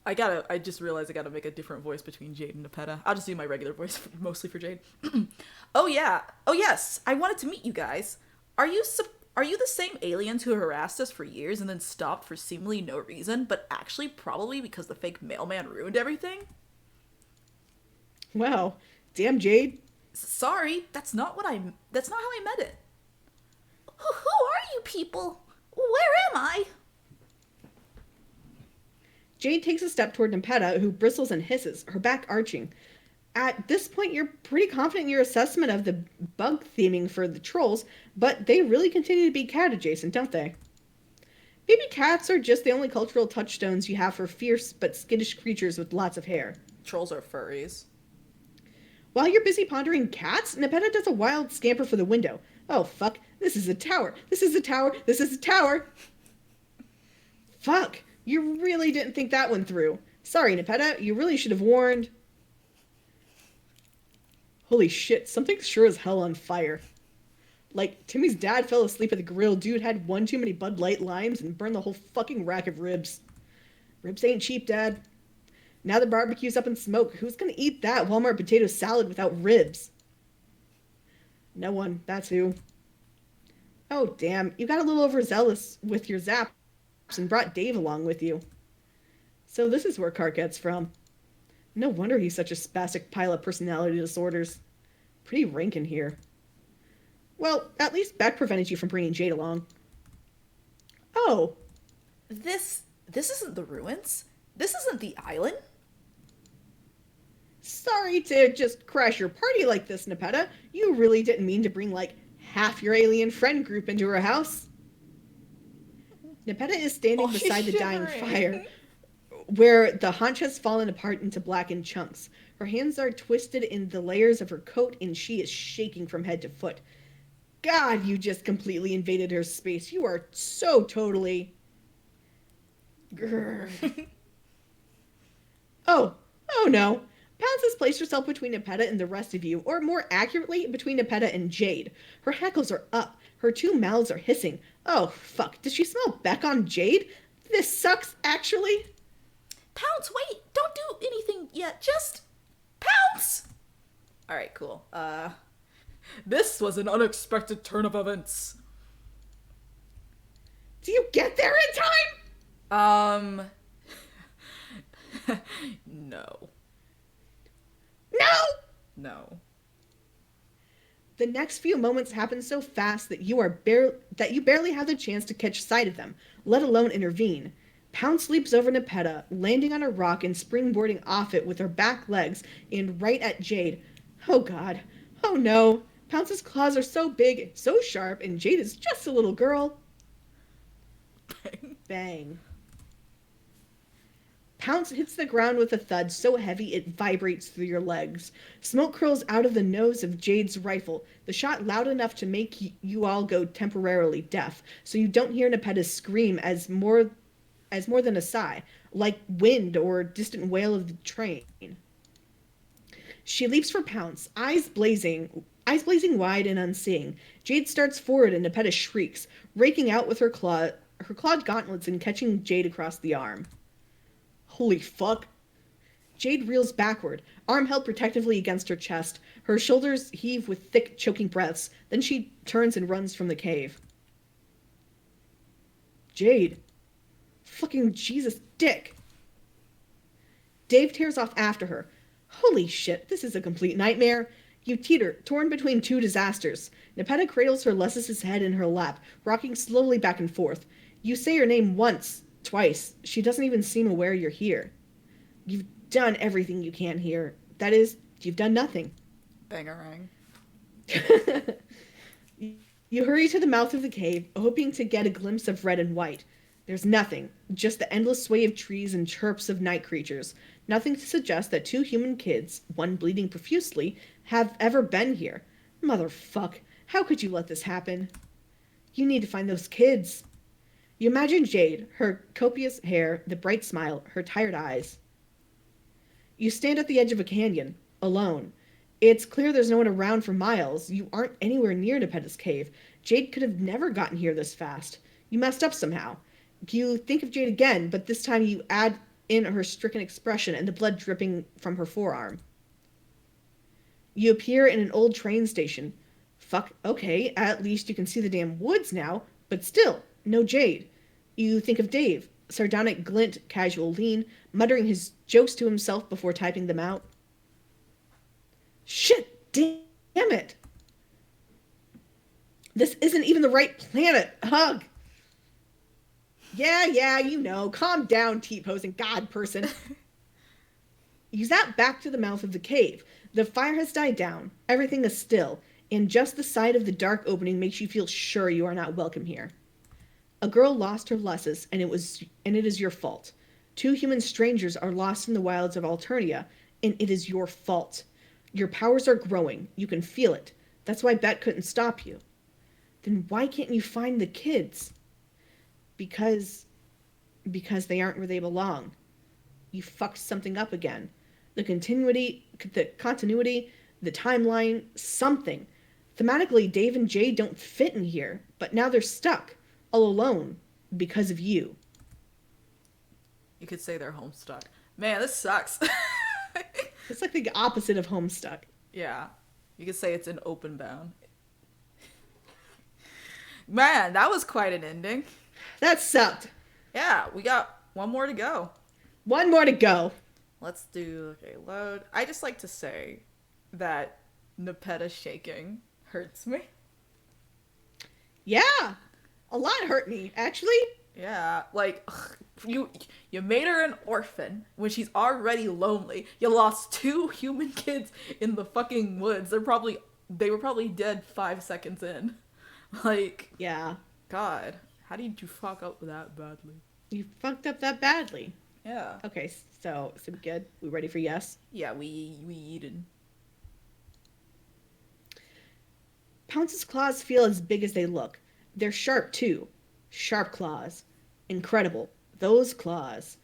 I just realized I gotta make a different voice between Jade and Nepeta. I'll just do my regular voice, mostly for Jade. Oh yeah. Oh yes. I wanted to meet you guys. Are you the same aliens who harassed us for years and then stopped for seemingly no reason, but actually probably because the fake mailman ruined everything? Wow. Damn, Jade. Sorry, that's not how I meant it. Who are you people? Where am I? Jade takes a step toward Nepeta, who bristles and hisses, her back arching. At this point, you're pretty confident in your assessment of the bug theming for the trolls, but they really continue to be cat adjacent, don't they? Baby cats are just the only cultural touchstones you have for fierce but skittish creatures with lots of hair. Trolls are furries. While you're busy pondering cats, Nepeta does a wild scamper for the window. Oh, fuck. This is a tower. This is a tower. This is a tower. Fuck. You really didn't think that one through. Sorry, Nepeta. You really should have warned. Holy shit. Something's sure as hell on fire. Like, Timmy's dad fell asleep at the grill. Dude had one too many Bud Light limes and burned the whole fucking rack of ribs. Ribs ain't cheap, Dad. Now the barbecue's up in smoke. Who's gonna eat that Walmart potato salad without ribs? No one. That's who. Oh, damn. You got a little overzealous with your zaps and brought Dave along with you. So this is where Carcat's from. No wonder he's such a spastic pile of personality disorders. Pretty rank in here. Well, at least Beck prevented you from bringing Jade along. Oh. This isn't the ruins? This isn't the island? Sorry to just crash your party like this, Nepeta. You really didn't mean to bring, like, half your alien friend group into her house. Nepeta is standing beside the dying fire, where the haunch has fallen apart into blackened chunks. Her hands are twisted in the layers of her coat, and she is shaking from head to foot. God, you just completely invaded her space. You are so totally... Grr. Oh no. Pounce has placed herself between Nepeta and the rest of you, or more accurately, between Nepeta and Jade. Her hackles are up. Her two mouths are hissing. Oh, fuck. Does she smell Beck on Jade? This sucks, actually. Pounce, wait! Don't do anything yet. Just... Pounce! Alright, cool. This was an unexpected turn of events. Do you get there in time? No. No! No. The next few moments happen so fast that you barely have the chance to catch sight of them, let alone intervene. Pounce leaps over Nepeta, landing on a rock and springboarding off it with her back legs and right at Jade. Oh god. Oh no. Pounce's claws are so big, so sharp, and Jade is just a little girl. Bang. Bang. Pounce hits the ground with a thud so heavy it vibrates through your legs. Smoke curls out of the nose of Jade's rifle, the shot loud enough to make you all go temporarily deaf, so you don't hear Nepeta's scream as more than a sigh, like wind or distant wail of the train. She leaps for Pounce, eyes blazing wide and unseeing. Jade starts forward and Nepeta shrieks, raking out with her clawed gauntlets and catching Jade across the arm. Holy fuck. Jade reels backward, arm held protectively against her chest. Her shoulders heave with thick, choking breaths. Then she turns and runs from the cave. Jade. Fucking Jesus dick. Dave tears off after her. Holy shit, this is a complete nightmare. You teeter, torn between two disasters. Nepeta cradles her Lessus's head in her lap, rocking slowly back and forth. You say her name once, twice. She doesn't even seem aware you're here. You've done everything you can here. That is, you've done nothing. Bangarang. You hurry to the mouth of the cave, hoping to get a glimpse of red and white. There's nothing, just the endless sway of trees and chirps of night creatures. Nothing to suggest that two human kids, one bleeding profusely, have ever been here. Motherfuck, how could you let this happen? You need to find those kids. You imagine Jade, her copious hair, the bright smile, her tired eyes. You stand at the edge of a canyon, alone. It's clear there's no one around for miles. You aren't anywhere near Nepeta's cave. Jade could have never gotten here this fast. You messed up somehow. You think of Jade again, but this time you add in her stricken expression and the blood dripping from her forearm. You appear in an old train station. Fuck, okay, at least you can see the damn woods now, but still, no Jade. You think of Dave, sardonic glint, casual lean, muttering his jokes to himself before typing them out. Shit, damn it. This isn't even the right planet. Hug. Yeah, you know. Calm down, T-posing god person. You zap back to the mouth of the cave. The fire has died down. Everything is still. And just the sight of the dark opening makes you feel sure you are not welcome here. A girl lost her Lussus, and it is your fault. Two human strangers are lost in the wilds of Alternia, and it is your fault. Your powers are growing. You can feel it. That's why Bet couldn't stop you. Then why can't you find the kids? Because they aren't where they belong. You fucked something up again. The continuity, the timeline, something. Thematically, Dave and Jade don't fit in here, but now they're stuck, all alone, because of you. You could say they're homestuck. Man, this sucks. It's like the opposite of homestuck. Yeah. You could say it's an open bound. Man, that was quite an ending. That sucked. Yeah, we got one more to go. One more to go. Let's do, okay, load. I just like to say that Nepeta shaking hurts me. Yeah. A lot hurt me, actually. Yeah, like, ugh, you made her an orphan when she's already lonely. You lost two human kids in the fucking woods. They were probably dead 5 seconds in. Like, yeah. God, how did you fuck up that badly? You fucked up that badly. Yeah. Okay, so we good? We ready for yes? Yeah, we eaten. Pounce's claws feel as big as they look. They're sharp, too. Sharp claws. Incredible. Those claws.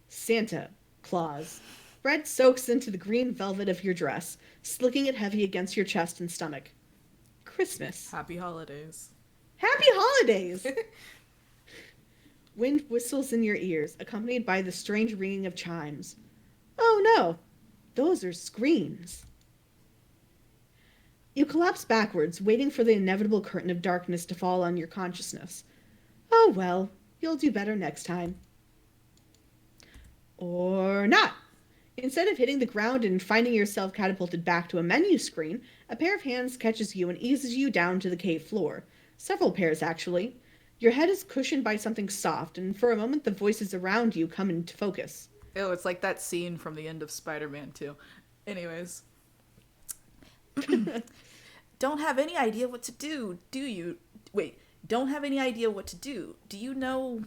Santa claws. Red soaks into the green velvet of your dress, slicking it heavy against your chest and stomach. Christmas. Happy holidays. Happy holidays! Wind whistles in your ears, accompanied by the strange ringing of chimes. Oh no! Those are screams. You collapse backwards, waiting for the inevitable curtain of darkness to fall on your consciousness. Oh well, you'll do better next time. Or not. Instead of hitting the ground and finding yourself catapulted back to a menu screen, a pair of hands catches you and eases you down to the cave floor. Several pairs, actually. Your head is cushioned by something soft, and for a moment the voices around you come into focus. Ew, it's like that scene from the end of Spider-Man 2. Anyways. Don't have any idea what to do, do you? Wait, don't have any idea what to do. Do you know...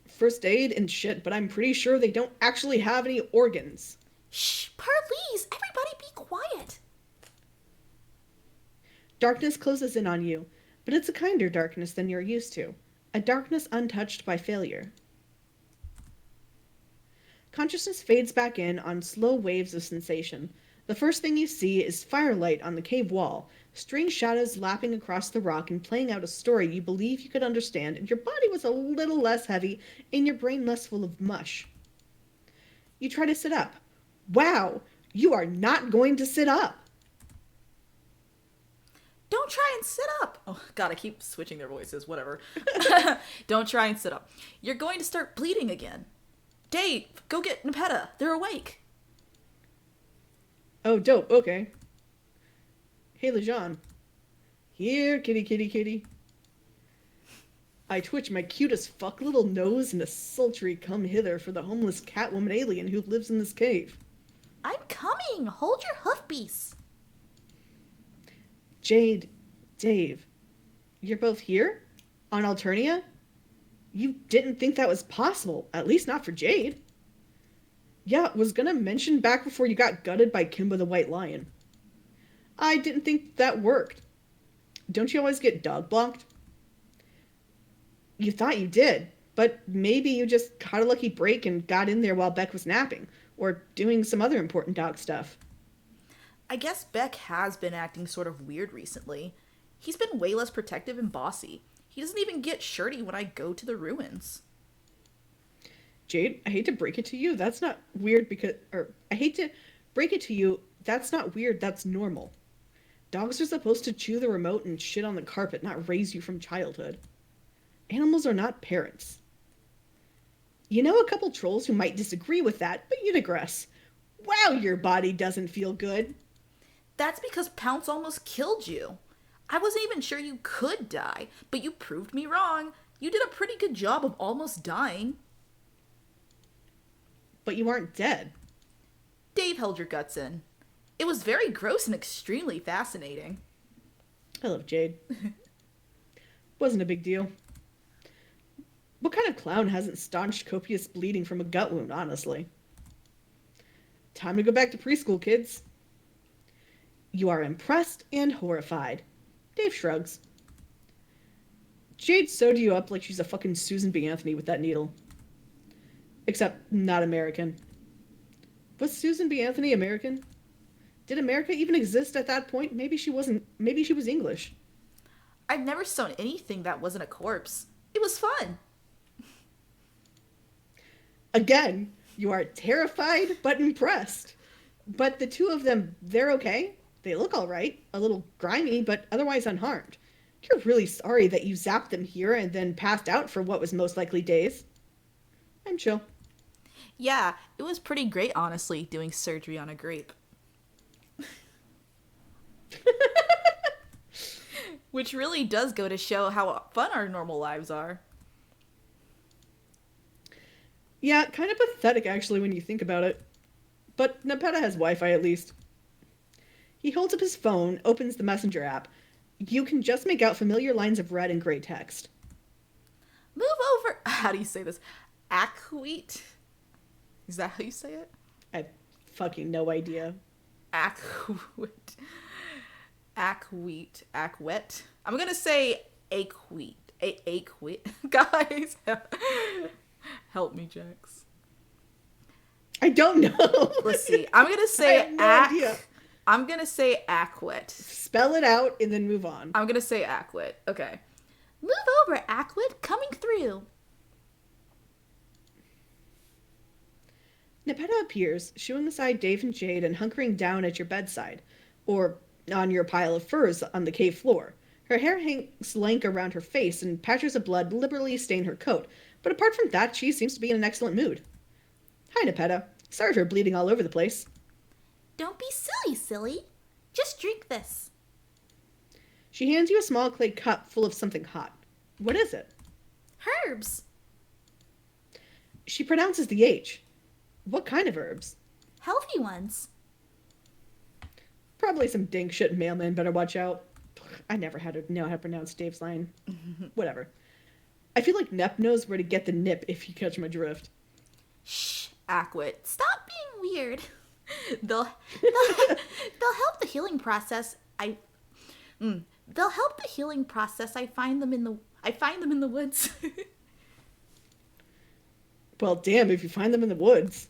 First aid and shit, but I'm pretty sure they don't actually have any organs. Shh, Parlise, everybody be quiet. Darkness closes in on you, but it's a kinder darkness than you're used to. A darkness untouched by failure. Consciousness fades back in on slow waves of sensation. The first thing you see is firelight on the cave wall, strange shadows lapping across the rock and playing out a story you believe you could understand, and your body was a little less heavy and your brain less full of mush. You try to sit up. Wow, you are not going to sit up. Don't try and sit up. Oh, God, I keep switching their voices. Whatever. Don't try and sit up. You're going to start bleeding again. Dave, go get Nepeta. They're awake. Oh, dope. Okay. Hey, Lejean. Here, kitty, kitty, kitty. I twitch my cute as fuck little nose in a sultry come hither for the homeless catwoman alien who lives in this cave. I'm coming. Hold your hoofbeats. Jade, Dave, you're both here? On Alternia? You didn't think that was possible, at least not for Jade. Yeah, was gonna mention back before you got gutted by Kimba the White Lion. I didn't think that worked. Don't you always get dog blocked? You thought you did, but maybe you just caught a lucky break and got in there while Beck was napping, or doing some other important dog stuff. I guess Beck has been acting sort of weird recently. He's been way less protective and bossy. He doesn't even get shirty when I go to the ruins. Jade, I hate to break it to you, that's not weird I hate to break it to you, that's not weird, that's normal. Dogs are supposed to chew the remote and shit on the carpet, not raise you from childhood. Animals are not parents. You know a couple trolls who might disagree with that, but you digress. Wow, your body doesn't feel good. That's because Pounce almost killed you. I wasn't even sure you could die, but you proved me wrong. You did a pretty good job of almost dying. But you aren't dead. Dave held your guts in. It was very gross and extremely fascinating. I love Jade. Wasn't a big deal. What kind of clown hasn't staunched copious bleeding from a gut wound, honestly? Time to go back to preschool, kids. You are impressed and horrified. Dave shrugs. Jade sewed you up like she's a fucking Susan B. Anthony with that needle. Except not American. Was Susan B. Anthony American? Did America even exist at that point? Maybe she wasn't. Maybe she was English. I've never sewn anything that wasn't a corpse. It was fun. Again, you are terrified but impressed. But the two of them, they're okay. They look all right. A little grimy, but otherwise unharmed. You're really sorry that you zapped them here and then passed out for what was most likely days. I'm chill. Yeah, it was pretty great, honestly, doing surgery on a grape. Which really does go to show how fun our normal lives are. Yeah, kind of pathetic actually when you think about it. But Nepeta has Wi-Fi at least. He holds up his phone, opens the messenger app. You can just make out familiar lines of red and gray text. Move over. How do you say this? Aqueat? Is that how you say it? I have fucking no idea. Aqueat. Aqueat. Aquet. I'm gonna say aqueat. Aqueat. Guys, help me, Jax. I don't know. Let's see. I'm gonna say I have no idea. I'm gonna say Aquet. Spell it out and then move on. I'm gonna say Aquet. Okay. Move over, Aquid. Coming through. Nepeta appears, shooing aside Dave and Jade and hunkering down at your bedside, or on your pile of furs on the cave floor. Her hair hangs lank around her face, and patches of blood liberally stain her coat, but apart from that, she seems to be in an excellent mood. Hi, Nepeta. Sorry for bleeding all over the place. Don't be silly. Just drink this. She hands you a small clay cup full of something hot. What is it? Herbs. She pronounces the H. What kind of herbs? Healthy ones. Probably some dink shit mailman better watch out. I never had to know how to pronounce Dave's line. Whatever. I feel like Nep knows where to get the nip if you catch my drift. Shh, Aquet. Stop being weird. They'll help the healing process. They'll help the healing process. I find them in the woods. Well, damn if you find them in the woods.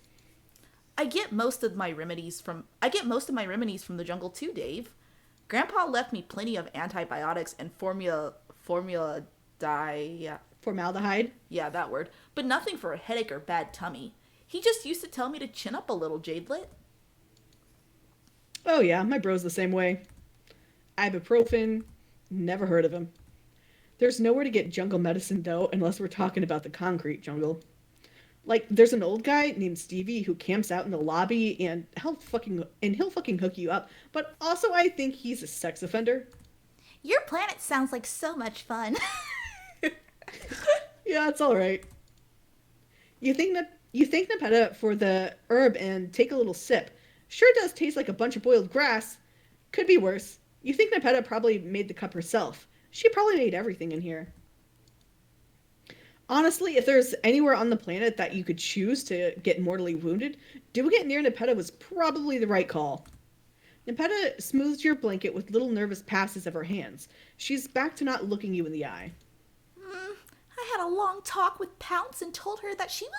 I get most of my remedies from the jungle too, Dave. Grandpa left me plenty of antibiotics and formaldehyde. Yeah, that word. But nothing for a headache or bad tummy. He just used to tell me to chin up a little, Jadelet. Oh yeah, my bro's the same way. Ibuprofen, never heard of him. There's nowhere to get jungle medicine though, unless we're talking about the concrete jungle. Like, there's an old guy named Stevie who camps out in the lobby and he'll fucking hook you up. But also, I think he's a sex offender. Your planet sounds like so much fun. Yeah, it's all right. You thank Nepeta for the herb and take a little sip. Sure does taste like a bunch of boiled grass. Could be worse. You think Nepeta probably made the cup herself. She probably made everything in here. Honestly, if there's anywhere on the planet that you could choose to get mortally wounded, doing it near Nepeta was probably the right call. Nepeta smoothed your blanket with little nervous passes of her hands. She's back to not looking you in the eye. I had a long talk with Pounce and told her that she's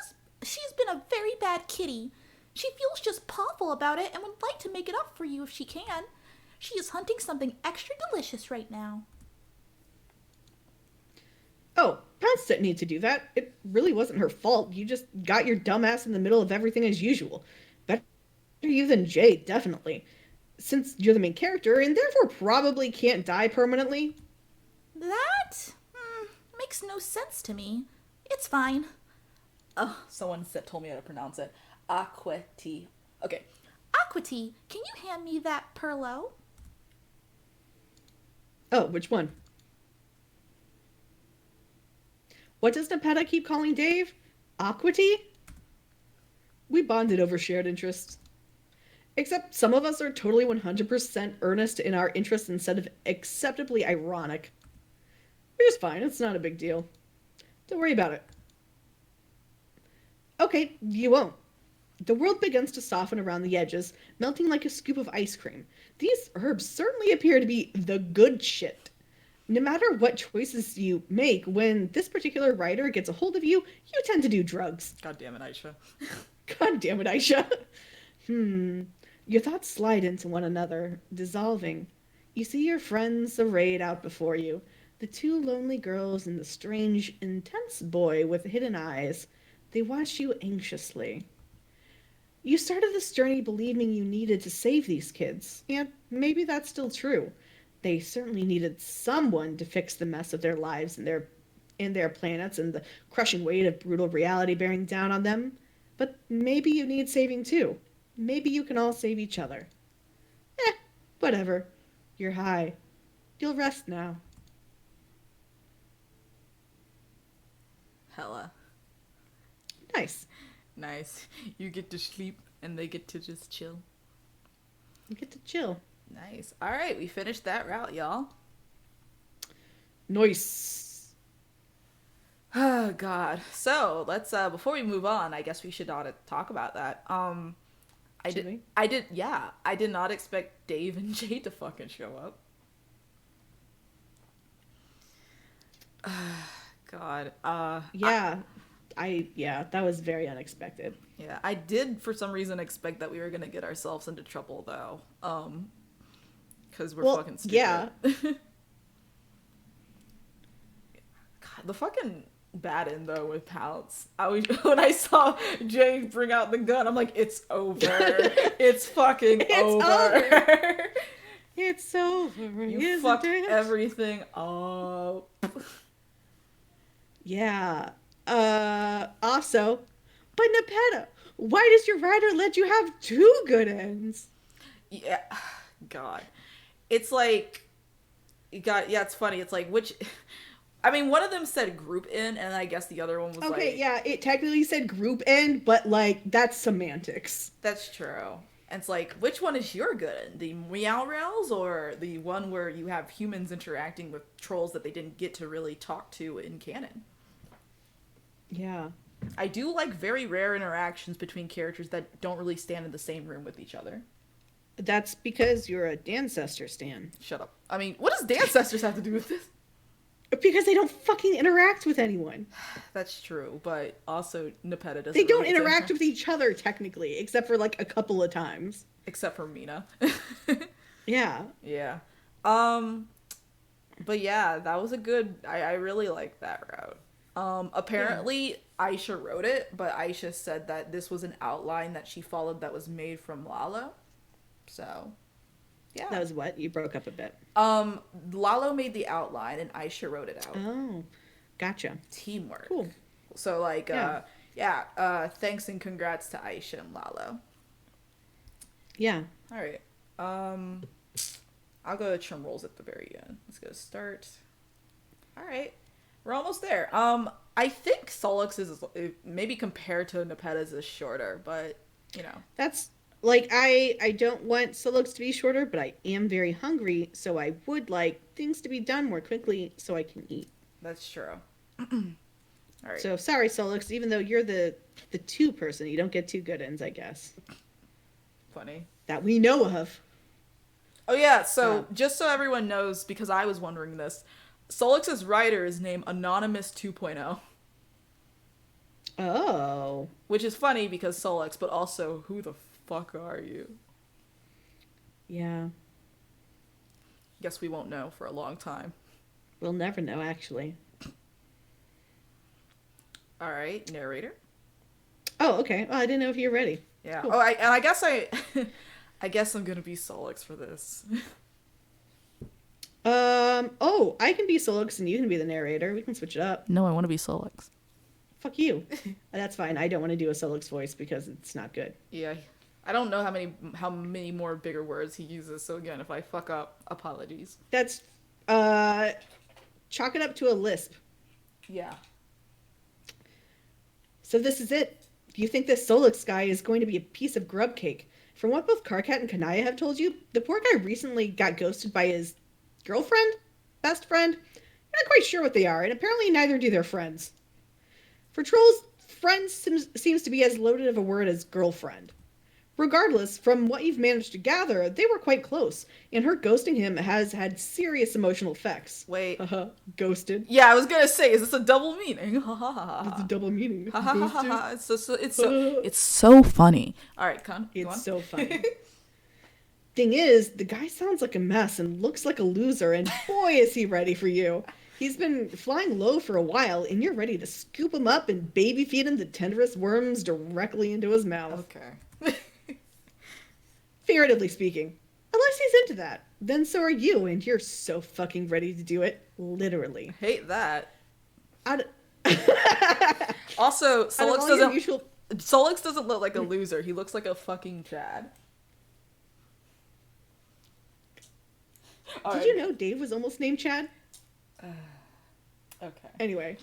been a very bad kitty. She feels just pawful about it and would like to make it up for you if she can. She is hunting something extra delicious right now. Oh, Pounce didn't need to do that. It really wasn't her fault. You just got your dumb ass in the middle of everything as usual. Better you than Jay, definitely. Since you're the main character and therefore probably can't die permanently. That makes no sense to me. It's fine. Oh, someone told me how to pronounce it. Aquati. Okay. Aquati, can you hand me that Perlo? Oh, which one? What does Nepeta keep calling Dave? Aquity? We bonded over shared interests. Except some of us are totally 100% earnest in our interests instead of acceptably ironic. Which is fine, it's not a big deal. Don't worry about it. Okay, you won't. The world begins to soften around the edges, melting like a scoop of ice cream. These herbs certainly appear to be the good shit. No matter what choices you make, when this particular writer gets a hold of you, you tend to do drugs. God damn it, Aisha. God damn it, Aisha. Your thoughts slide into one another, dissolving. You see your friends arrayed out before you. The two lonely girls and the strange, intense boy with hidden eyes. They watch you anxiously. You started this journey believing you needed to save these kids. And maybe that's still true. They certainly needed someone to fix the mess of their lives and their planets and the crushing weight of brutal reality bearing down on them. But maybe you need saving too. Maybe you can all save each other. Whatever. You're high. You'll rest now. Hella. Nice. Nice. You get to sleep and they get to just chill. You get to chill. Nice. All right, we finished that route, y'all. Nice. Oh God. So let's before we move on, I guess we should ought to talk about that. I did not expect Dave and Jay to fucking show up. God. That was very unexpected. Yeah, I did for some reason expect that we were gonna get ourselves into trouble though. Because we're fucking stupid. Yeah. God, the fucking bad end though with Pounce. When I saw Jay bring out the gun, I'm like, it's over. It's fucking over. It's over. You fucked everything up. Yeah. Also, but Nepeta, why does your writer let you have two good ends? Yeah. God. It's like, it's funny. It's like, I mean, one of them said group in, and I guess the other one was okay, yeah, it technically said group end, but, like, that's semantics. That's true. And it's like, which one is your good end? The Meow Rails or the one where you have humans interacting with trolls that they didn't get to really talk to in canon? Yeah. I do like very rare interactions between characters that don't really stand in the same room with each other. That's because you're a Dancester stan. Shut up. I mean, what does Dancestors have to do with this? Because they don't fucking interact with anyone. That's true, but also Nepeta doesn't. They don't interact with each other, technically, except for, like, a couple of times. Except for Mina. Yeah. Yeah. But yeah, that was a good... I really liked that route. Apparently, Aisha wrote it, but Aisha said that this was an outline that she followed that was made from Lalo. So, yeah. That was what? You broke up a bit. Lalo made the outline and Aisha wrote it out. Oh, gotcha. Teamwork. Cool. So, like, Yeah, thanks and congrats to Aisha and Lalo. Yeah. All right. Um, I'll go to trim rolls at the very end. Let's go start. All right. We're almost there. I think Sollux is maybe compared to Nepeta's is shorter, but you know. That's like I don't want Sollux to be shorter, but I am very hungry, so I would like things to be done more quickly so I can eat. That's true. All right. So sorry, Sollux, even though you're the two person, you don't get two good ends, I guess. Funny. That we know of. Oh yeah, so just so everyone knows, because I was wondering this, Sollux's writer is named Anonymous 2.0. Oh. Which is funny because Sollux, but also, who the fuck are you? Yeah. Guess we won't know for a long time. We'll never know, actually. All right, narrator. Oh, okay. Well, I didn't know if you were ready. Yeah. Cool. Oh, I guess I guess I'm gonna be Sollux for this. Oh, I can be Sollux and you can be the narrator. We can switch it up. No, I want to be Sollux. Fuck you. That's fine. I don't want to do a Sollux voice because it's not good. Yeah. I don't know how many more bigger words he uses, so again, if I fuck up, apologies. That's chalk it up to a lisp. Yeah. So this is it. You think this Sollux guy is going to be a piece of grub cake. From what both Karkat and Kanaya have told you, the poor guy recently got ghosted by his girlfriend? Best friend? You're not quite sure what they are, and apparently neither do their friends. For trolls, friend seems to be as loaded of a word as girlfriend. Regardless, from what you've managed to gather, they were quite close, and her ghosting him has had serious emotional effects. Wait. Ghosted. Yeah, I was gonna say, is this a double meaning? It's a double meaning. Ha ha ha ha ha. It's so funny. All right, Con. It's so funny. Thing is, the guy sounds like a mess and looks like a loser, and boy is he ready for you. He's been flying low for a while, and you're ready to scoop him up and baby feed him the tenderest worms directly into his mouth. Okay. Figuratively speaking. Unless he's into that. Then so are you, and you're so fucking ready to do it. Literally. Hate that. Out Also, Sollux Sollux doesn't look like a loser. He looks like a fucking Chad. Did you know Dave was almost named Chad? Okay. Anyway.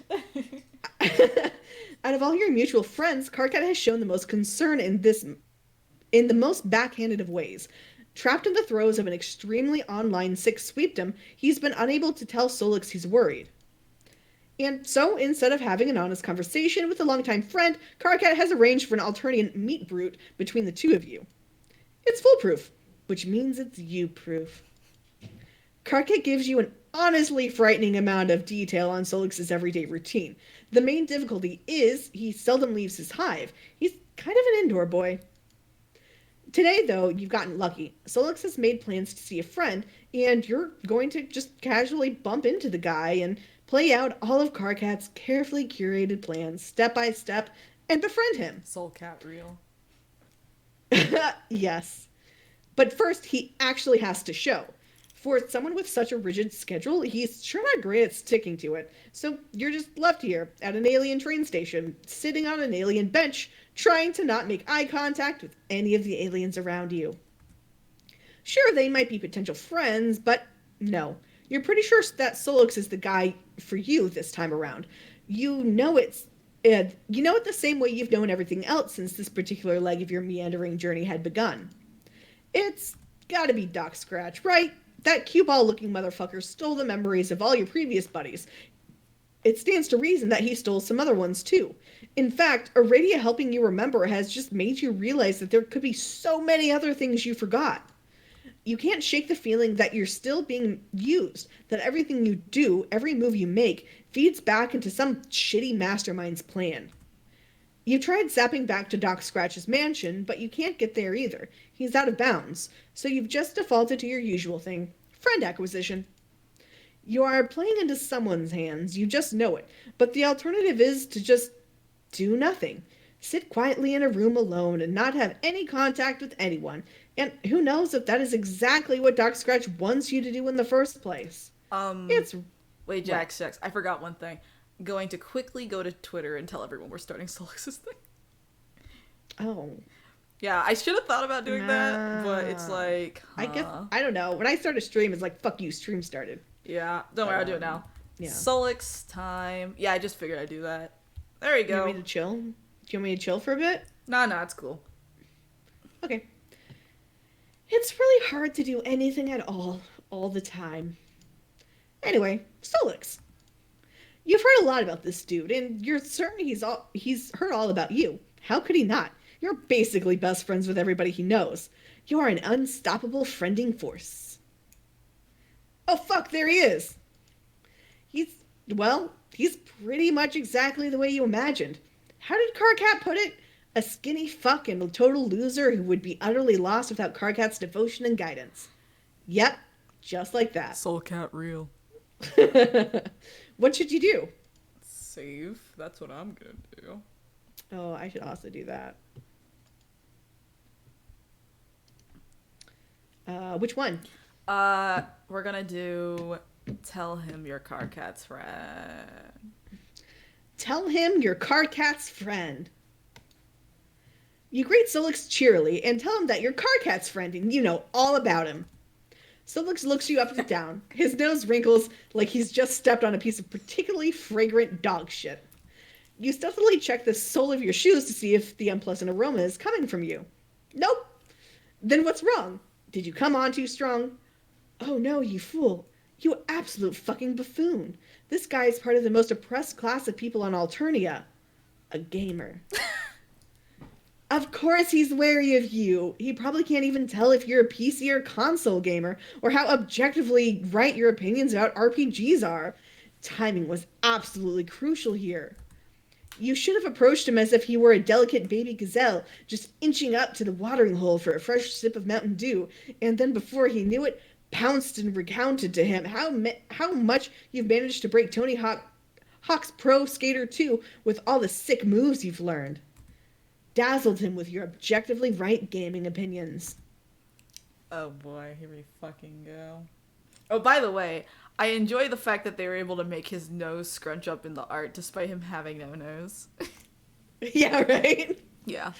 Out of all your mutual friends, Karkat has shown the most concern in the most backhanded of ways. Trapped in the throes of an extremely online six sweepdom, he's been unable to tell Sollux he's worried. And so, instead of having an honest conversation with a longtime friend, Karkat has arranged for an alternate meet brute between the two of you. It's foolproof, which means it's you-proof. Karkat gives you an honestly frightening amount of detail on Sollux's everyday routine. The main difficulty is he seldom leaves his hive. He's kind of an indoor boy. Today, though, you've gotten lucky. Sollux has made plans to see a friend, and you're going to just casually bump into the guy and play out all of Karkat's carefully curated plans, step by step, and befriend him. Soul cat real. Yes. But first, he actually has to show. For someone with such a rigid schedule, he's sure not great at sticking to it. So you're just left here, at an alien train station, sitting on an alien bench, trying to not make eye contact with any of the aliens around you. Sure, they might be potential friends, but no. You're pretty sure that Sollux is the guy for you this time around. You know it the same way you've known everything else since this particular leg of your meandering journey had begun. It's gotta be Doc Scratch, right? That cue ball-looking motherfucker stole the memories of all your previous buddies. It stands to reason that he stole some other ones, too. In fact, Aradia helping you remember has just made you realize that there could be so many other things you forgot. You can't shake the feeling that you're still being used, that everything you do, every move you make, feeds back into some shitty mastermind's plan. You've tried zapping back to Doc Scratch's mansion, but you can't get there either. He's out of bounds, so you've just defaulted to your usual thing, friend acquisition. You are playing into someone's hands, you just know it, but the alternative is to just do nothing. Sit quietly in a room alone and not have any contact with anyone, and who knows if that is exactly what Doc Scratch wants you to do in the first place. Wait, Jax, I forgot one thing. going to quickly go to Twitter and tell everyone we're starting Sollux's thing. Oh. Yeah, I should have thought about doing that, but it's like, I guess, I don't know. When I start a stream, it's like, fuck you, stream started. Yeah, don't worry, I'll do it now. Yeah. Sollux time. Yeah, I just figured I'd do that. There you go. You want me to chill? Do you want me to chill for a bit? Nah, it's cool. Okay. It's really hard to do anything at all the time. Anyway, Sollux. You've heard a lot about this dude, and you're certain he's heard all about you. How could he not? You're basically best friends with everybody he knows. You are an unstoppable friending force. Oh fuck, there he is! He's pretty much exactly the way you imagined. How did Cardcat put it? A skinny fuck and a total loser who would be utterly lost without Cardcat's devotion and guidance. Yep, just like that. Soulcat real. What should you do? Save. That's what I'm gonna do. Oh, I should also do that. Which one? We're gonna do tell him your Cardcat's friend. Tell him you're Cardcat's friend. You greet Sollux cheerily and tell him that you're Cardcat's friend and you know all about him. Sollux looks you up and down. His nose wrinkles like he's just stepped on a piece of particularly fragrant dog shit. You stealthily check the sole of your shoes to see if the unpleasant aroma is coming from you. Nope. Then what's wrong? Did you come on too strong? Oh no, you fool. You absolute fucking buffoon. This guy is part of the most oppressed class of people on Alternia. A gamer. Of course he's wary of you. He probably can't even tell if you're a PC or console gamer, or how objectively right your opinions about RPGs are. Timing was absolutely crucial here. You should have approached him as if he were a delicate baby gazelle, just inching up to the watering hole for a fresh sip of Mountain Dew, and then before he knew it, pounced and recounted to him how much you've managed to break Tony Hawk's Pro Skater 2 with all the sick moves you've learned. Dazzled him with your objectively right gaming opinions. Oh boy, here we fucking go. Oh, by the way, I enjoy the fact that they were able to make his nose scrunch up in the art despite him having no nose. Yeah, right? Yeah.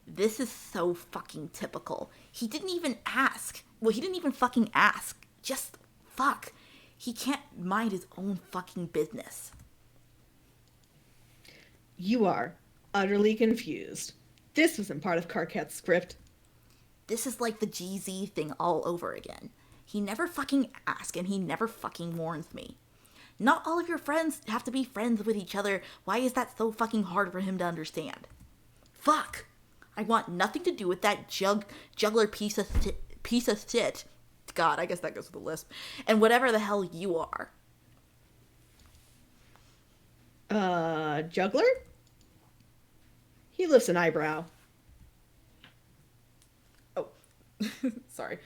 This is so fucking typical. He didn't even ask. Well, he didn't even fucking ask. Just fuck. He can't mind his own fucking business. You are utterly confused. This wasn't part of Cardcat's script. This is like the GZ thing all over again. He never fucking asks and he never fucking warns me. Not all of your friends have to be friends with each other. Why is that so fucking hard for him to understand? Fuck. I want nothing to do with that juggler piece of shit. God, I guess that goes with the lisp. And whatever the hell you are. Juggler? He lifts an eyebrow. Oh, sorry.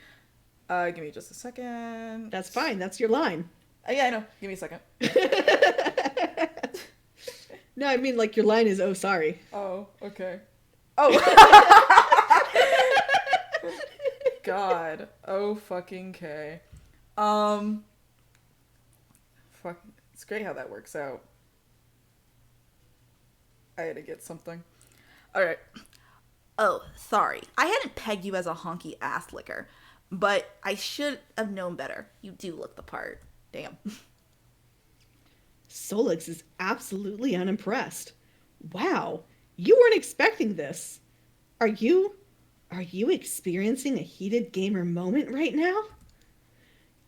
Give me just a second. That's fine. That's your line. Yeah, I know. Give me a second. No, I mean, like, your line is, oh, sorry. Oh, okay. Oh. God. Oh, fucking K. Fuck. It's great how that works out. I had to get something. Alright. Oh, sorry. I hadn't pegged you as a honky ass licker, but I should have known better. You do look the part. Damn. Sollux is absolutely unimpressed. Wow, you weren't expecting this. Are you experiencing a heated gamer moment right now?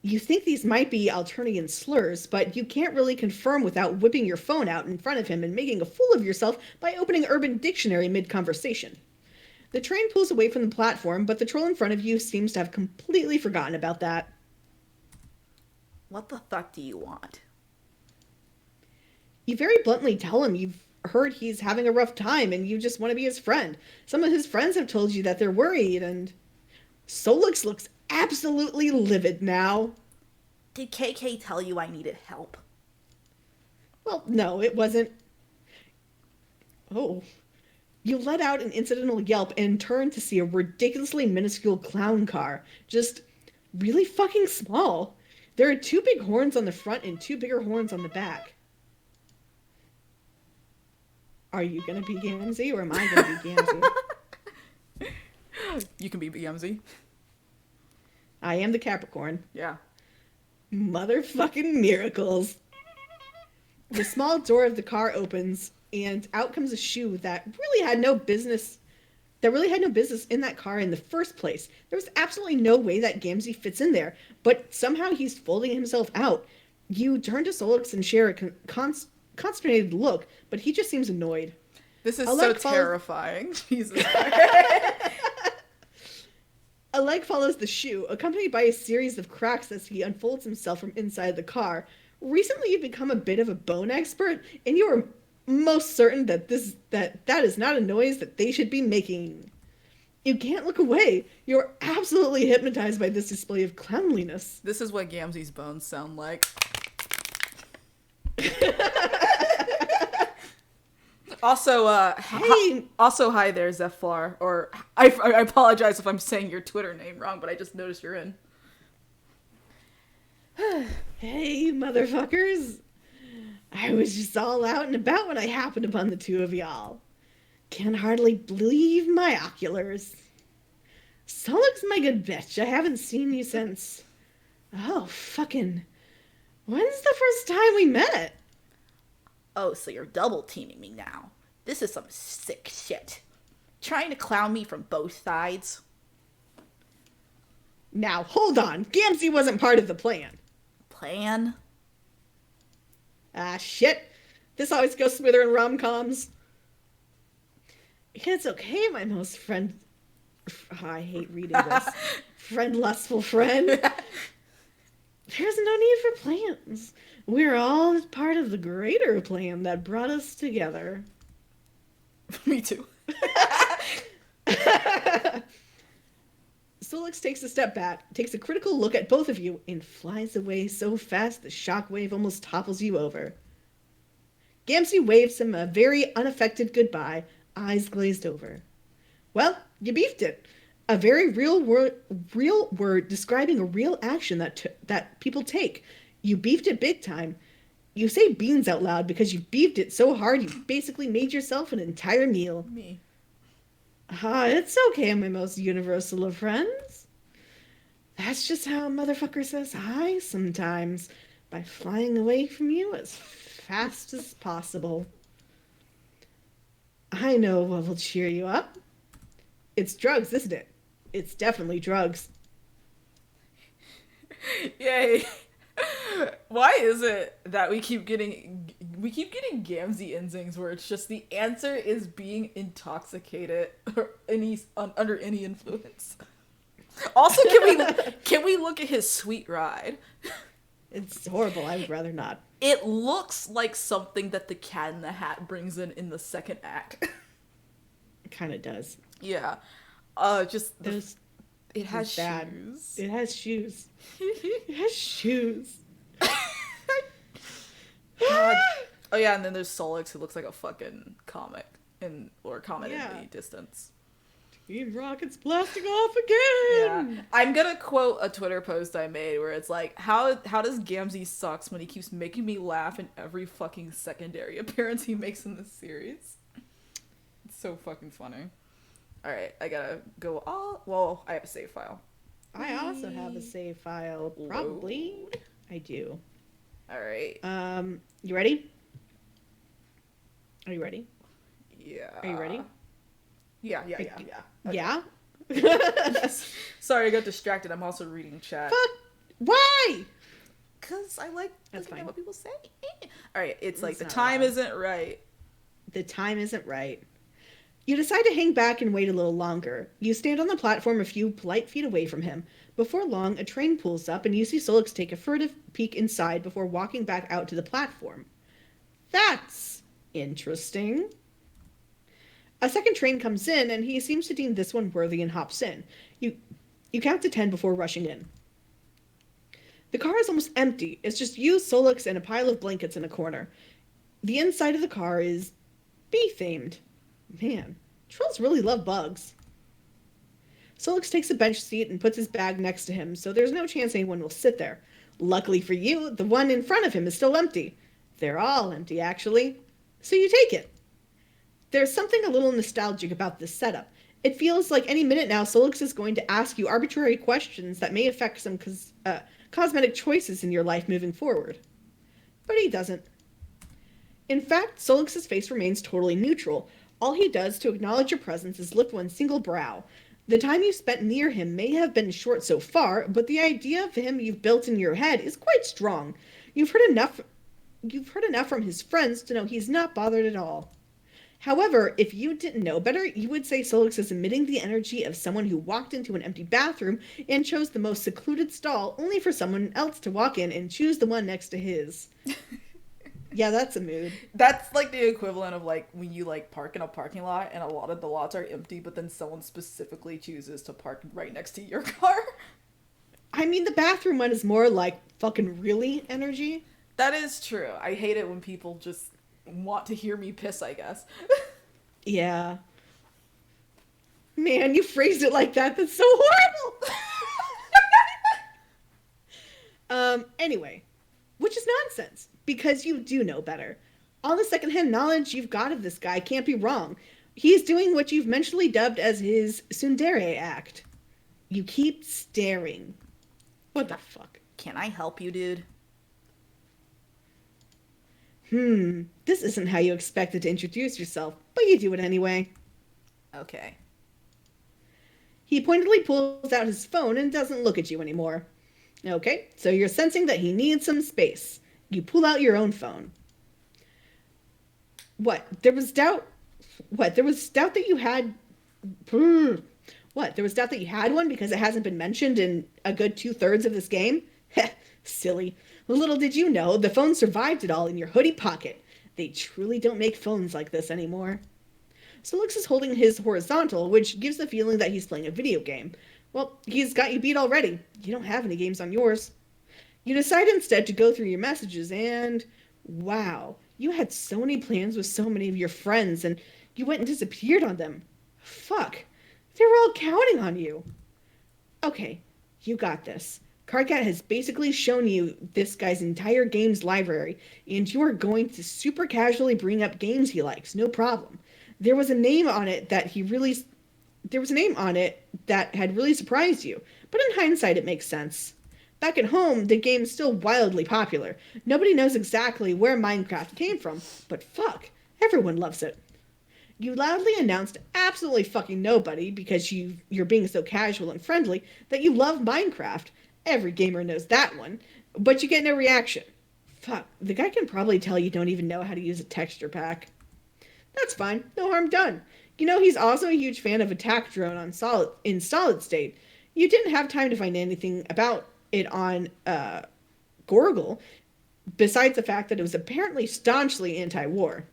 You think these might be Alternian slurs, but you can't really confirm without whipping your phone out in front of him and making a fool of yourself by opening Urban Dictionary mid-conversation. The train pulls away from the platform, but the troll in front of you seems to have completely forgotten about that. What the fuck do you want? You very bluntly tell him you've heard he's having a rough time and you just want to be his friend. Some of his friends have told you that they're worried, and Sollux looks absolutely livid now. Did KK tell you I needed help? Well, no, it wasn't. Oh. You let out an incidental yelp and turned to see a ridiculously minuscule clown car. Just really fucking small. There are 2 big horns on the front and 2 bigger horns on the back. Are you gonna be Gamzee or am I gonna be Gamzee? You can be BMZ. I am the Capricorn. Yeah. Motherfucking miracles. The small door of the car opens, and out comes a shoe that really had no business in that car in the first place. There was absolutely no way that Gamzee fits in there, but somehow he's folding himself out. You turn to Sollux and share a consternated look, but he just seems annoyed. This is so terrifying. Jesus Christ. A leg follows the shoe, accompanied by a series of cracks as he unfolds himself from inside the car. Recently, you've become a bit of a bone expert, and you are most certain that that is not a noise that they should be making. You can't look away. You're absolutely hypnotized by this display of cleanliness. This is what Gamzee's bones sound like. Also, hi there, Zephyr. Or I apologize if I'm saying your Twitter name wrong, but I just noticed you're in. Hey, motherfuckers. I was just all out and about when I happened upon the two of y'all. Can hardly believe my oculars. Sollux, my good bitch, I haven't seen you since... Oh, fucking... When's the first time we met? Oh, so you're double teaming me now. This is some sick shit. Trying to clown me from both sides. Now, hold on. Gamzee wasn't part of the plan. Plan? Ah, shit. This always goes smoother in rom-coms. It's okay, my most friend... Oh, I hate reading this. Lustful friend. There's no need for plans. We're all part of the greater plan that brought us together. Me too. Sollux takes a step back, takes a critical look at both of you, and flies away so fast the shockwave almost topples you over. Gamzee waves him a very unaffected goodbye, eyes glazed over. Well, you beefed it. A very real word describing a real action that people take. You beefed it big time. You say beans out loud because you beefed it so hard you basically made yourself an entire meal. Me. It's okay, my most universal of friends. That's just how a motherfucker says hi sometimes, by flying away from you as fast as possible. I know what will cheer you up. It's drugs, isn't it? It's definitely drugs. Yay. Why is it that we keep getting Gamzee insings where it's just the answer is being intoxicated or under any influence? Also, can we look at his sweet ride? It's horrible. I would rather not. It looks like something that the Cat in the Hat brings in the second act. It kind of does. Yeah. It has shoes. It has shoes. It has shoes. God. Oh yeah, and then there's Sollux who looks like a fucking comic in the distance. Team Rocket's blasting off again. Yeah. I'm gonna quote a Twitter post I made where it's like, how does Gamzee sucks when he keeps making me laugh in every fucking secondary appearance he makes in this series? It's so fucking funny. Alright, I gotta go I have a save file. I also have a save file. Probably. I do. Alright. You ready? Are you ready? Yeah. Are you ready? Yeah. Okay. Yeah? Sorry, I got distracted. I'm also reading chat. Fuck! Why? Because I like looking at what people say. Alright, it's like, the not time allowed. isn't right. The time isn't right. You decide to hang back and wait a little longer. You stand on the platform a few polite feet away from him. Before long, a train pulls up and you see Sollux take a furtive peek inside before walking back out to the platform. That's interesting. A second train comes in and he seems to deem this one worthy and hops in. You count to 10 before rushing in. The car is almost empty. It's just you, Sollux, and a pile of blankets in a corner. The inside of the car is bee-themed. Man, trolls really love bugs. Sollux takes a bench seat and puts his bag next to him, so there's no chance anyone will sit there. Luckily for you, the one in front of him is still empty. They're all empty, actually. So you take it. There's something a little nostalgic about this setup. It feels like any minute now, Sollux is going to ask you arbitrary questions that may affect some cosmetic choices in your life moving forward. But he doesn't. In fact, Sollux's face remains totally neutral. All he does to acknowledge your presence is lift one single brow. The time you spent near him may have been short so far, but the idea of him you've built in your head is quite strong. You've heard enough from his friends to know he's not bothered at all. However, if you didn't know better, you would say Sollux is emitting the energy of someone who walked into an empty bathroom and chose the most secluded stall only for someone else to walk in and choose the one next to his. Yeah, that's a mood. That's like the equivalent of like when you like park in a parking lot and a lot of the lots are empty, but then someone specifically chooses to park right next to your car. I mean, the bathroom one is more like fucking really energy. That is true. I hate it when people just want to hear me piss, I guess. Yeah. Man, you phrased it like that. That's so horrible. Anyway, which is nonsense, because you do know better. All the secondhand knowledge you've got of this guy can't be wrong. He's doing what you've mentally dubbed as his tsundere act. You keep staring. What the fuck? Can I help you, dude? This isn't how you expected to introduce yourself, but you do it anyway. Okay. He pointedly pulls out his phone and doesn't look at you anymore. Okay, so you're sensing that he needs some space. You pull out your own phone. What? There was doubt? What? There was doubt that you had... What? There was doubt that you had one because it hasn't been mentioned in a good 2/3 of this game? Heh, silly. Little did you know, the phone survived it all in your hoodie pocket. They truly don't make phones like this anymore. Sollux is holding his horizontal, which gives the feeling that he's playing a video game. Well, he's got you beat already. You don't have any games on yours. You decide instead to go through your messages and... Wow, you had so many plans with so many of your friends and you went and disappeared on them. Fuck, they were all counting on you. Okay, you got this. Cardcat has basically shown you this guy's entire games library, and you are going to super casually bring up games he likes, no problem. There was a name on it that had really surprised you, but in hindsight it makes sense. Back at home, the game's still wildly popular. Nobody knows exactly where Minecraft came from, but fuck, everyone loves it. You loudly announced to absolutely fucking nobody, because you're being so casual and friendly, that you love Minecraft. Every gamer knows that one, but you get no reaction. Fuck, the guy can probably tell you don't even know how to use a texture pack. That's fine, no harm done. You know, he's also a huge fan of Attack Drone in solid state. You didn't have time to find anything about it on Gorgle, besides the fact that it was apparently staunchly anti-war.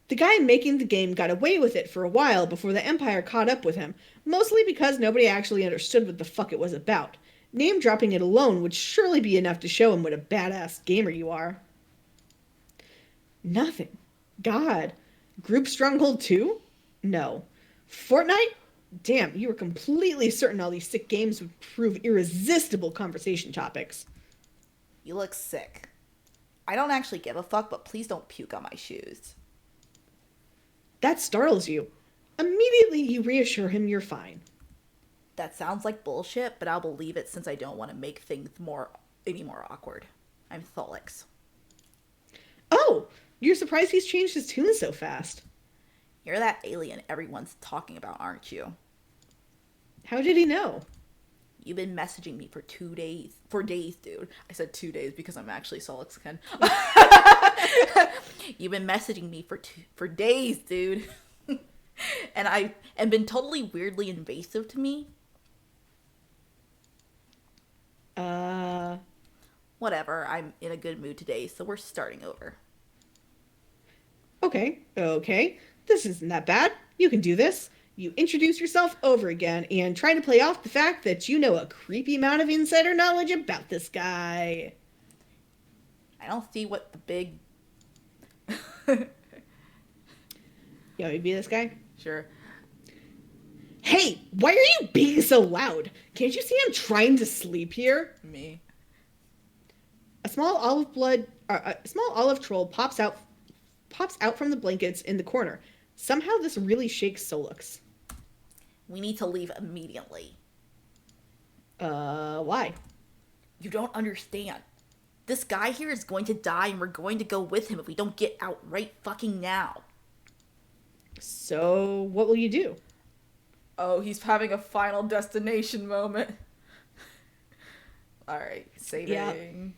The guy making the game got away with it for a while before the Empire caught up with him, mostly because nobody actually understood what the fuck it was about. Name-dropping it alone would surely be enough to show him what a badass gamer you are. Nothing. God. Group Stronghold 2? No. Fortnite? Damn, you were completely certain all these sick games would prove irresistible conversation topics. You look sick. I don't actually give a fuck, but please don't puke on my shoes. That startles you. Immediately you reassure him you're fine. That sounds like bullshit, but I'll believe it since I don't want to make things any more awkward. I'm Sollux. Oh, you're surprised he's changed his tune so fast. You're that alien everyone's talking about, aren't you? How did he know? You've been messaging me for 2 days. For days, dude. I said 2 days because I'm actually Sollux again. You've been messaging me for days, dude. and been totally weirdly invasive to me. Whatever, I'm in a good mood today, so we're starting over. Okay. This isn't that bad. You can do this. You introduce yourself over again and try to play off the fact that you know a creepy amount of insider knowledge about this guy. I don't see what the big... You want me to be this guy? Sure. Hey, why are you being so loud? Can't you see I'm trying to sleep here? Me. A small olive troll pops pops out from the blankets in the corner. Somehow this really shakes Sollux. We need to leave immediately. Why? You don't understand. This guy here is going to die and we're going to go with him if we don't get out right fucking now. So, what will you do? Oh, he's having a final destination moment. Alright, saving.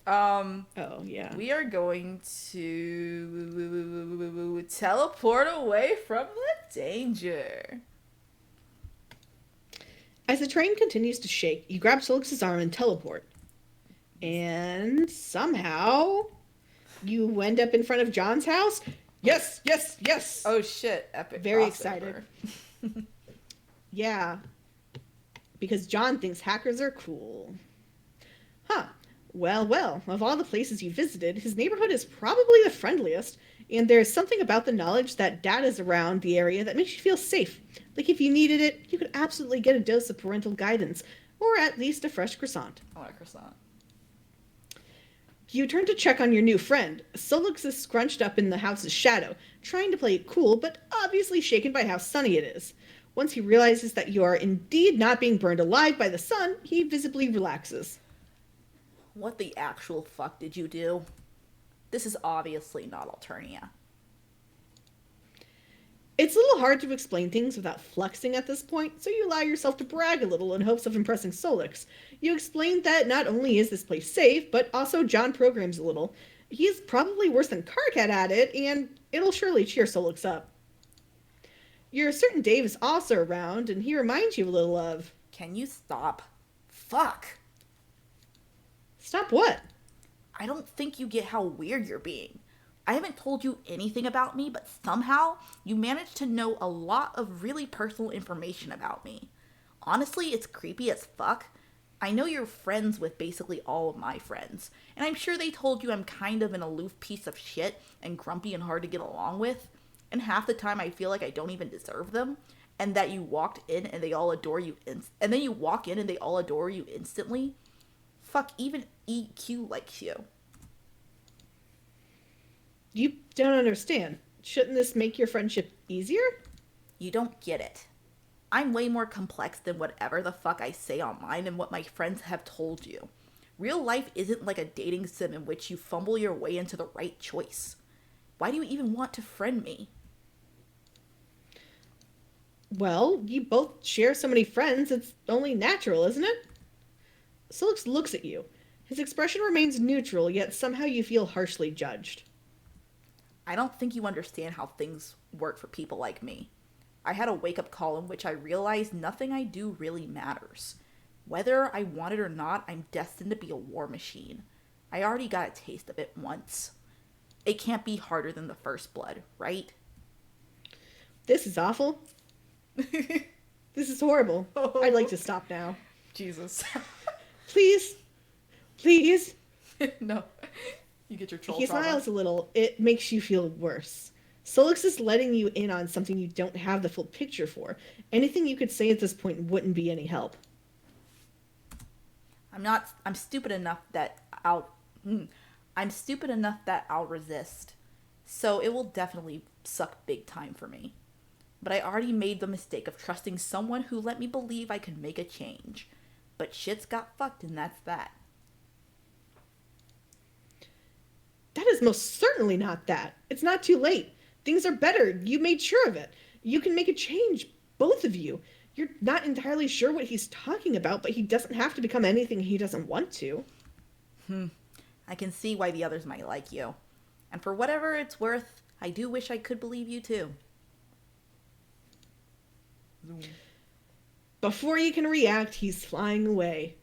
Oh, yeah. We are going to teleport away from the danger. As the train continues to shake, you grab Sollux's arm and teleport. And somehow you end up in front of John's house. Yes, yes, yes. Oh shit, epic. Very crossover. excited. Yeah. Because John thinks hackers are cool. Huh. Well, of all the places you visited, his neighborhood is probably the friendliest, and there's something about the knowledge that Dad is around the area that makes you feel safe. Like if you needed it, you could absolutely get a dose of parental guidance, or at least a fresh croissant. I want a croissant. You turn to check on your new friend. Sollux is scrunched up in the house's shadow, trying to play it cool, but obviously shaken by how sunny it is. Once he realizes that you are indeed not being burned alive by the sun, he visibly relaxes. What the actual fuck did you do? This is obviously not Alternia. It's a little hard to explain things without flexing at this point, so you allow yourself to brag a little in hopes of impressing Sollux. You explain that not only is this place safe, but also John programs a little. He's probably worse than Carcat at it, and it'll surely cheer Sollux up. You're certain Dave is also around, and he reminds you a little of... Can you stop? Fuck! Stop what? I don't think you get how weird you're being. I haven't told you anything about me, but somehow you managed to know a lot of really personal information about me. Honestly, it's creepy as fuck. I know you're friends with basically all of my friends, and I'm sure they told you I'm kind of an aloof piece of shit and grumpy and hard to get along with, and half the time I feel like I don't even deserve them, and that you walked in and they all adore you, and then you walk in and they all adore you instantly. Fuck, even EQ likes you. You don't understand. Shouldn't this make your friendship easier? You don't get it. I'm way more complex than whatever the fuck I say online and what my friends have told you. Real life isn't like a dating sim in which you fumble your way into the right choice. Why do you even want to friend me? Well, you both share so many friends, it's only natural, isn't it? Sollux looks at you. His expression remains neutral, yet somehow you feel harshly judged. I don't think you understand how things work for people like me. I had a wake-up call in which I realized nothing I do really matters. Whether I want it or not, I'm destined to be a war machine. I already got a taste of it once. It can't be harder than the first blood, right? This is awful. This is horrible. I'd like to stop now. Jesus. Please. Please. No. You get your troll He trauma. smiles a little. It makes you feel worse. Sollux is letting you in on something you don't have the full picture for. Anything you could say at this point wouldn't be any help. I'm stupid enough that I'll resist. So it will definitely suck big time for me. But I already made the mistake of trusting someone who let me believe I could make a change. But shit's got fucked and that's that. That is most certainly not that. It's not too late. Things are better. You made sure of it. You can make a change. Both of you. You're not entirely sure what he's talking about, but he doesn't have to become anything he doesn't want to. I can see why the others might like you. And for whatever it's worth, I do wish I could believe you too. Before you can react, he's flying away.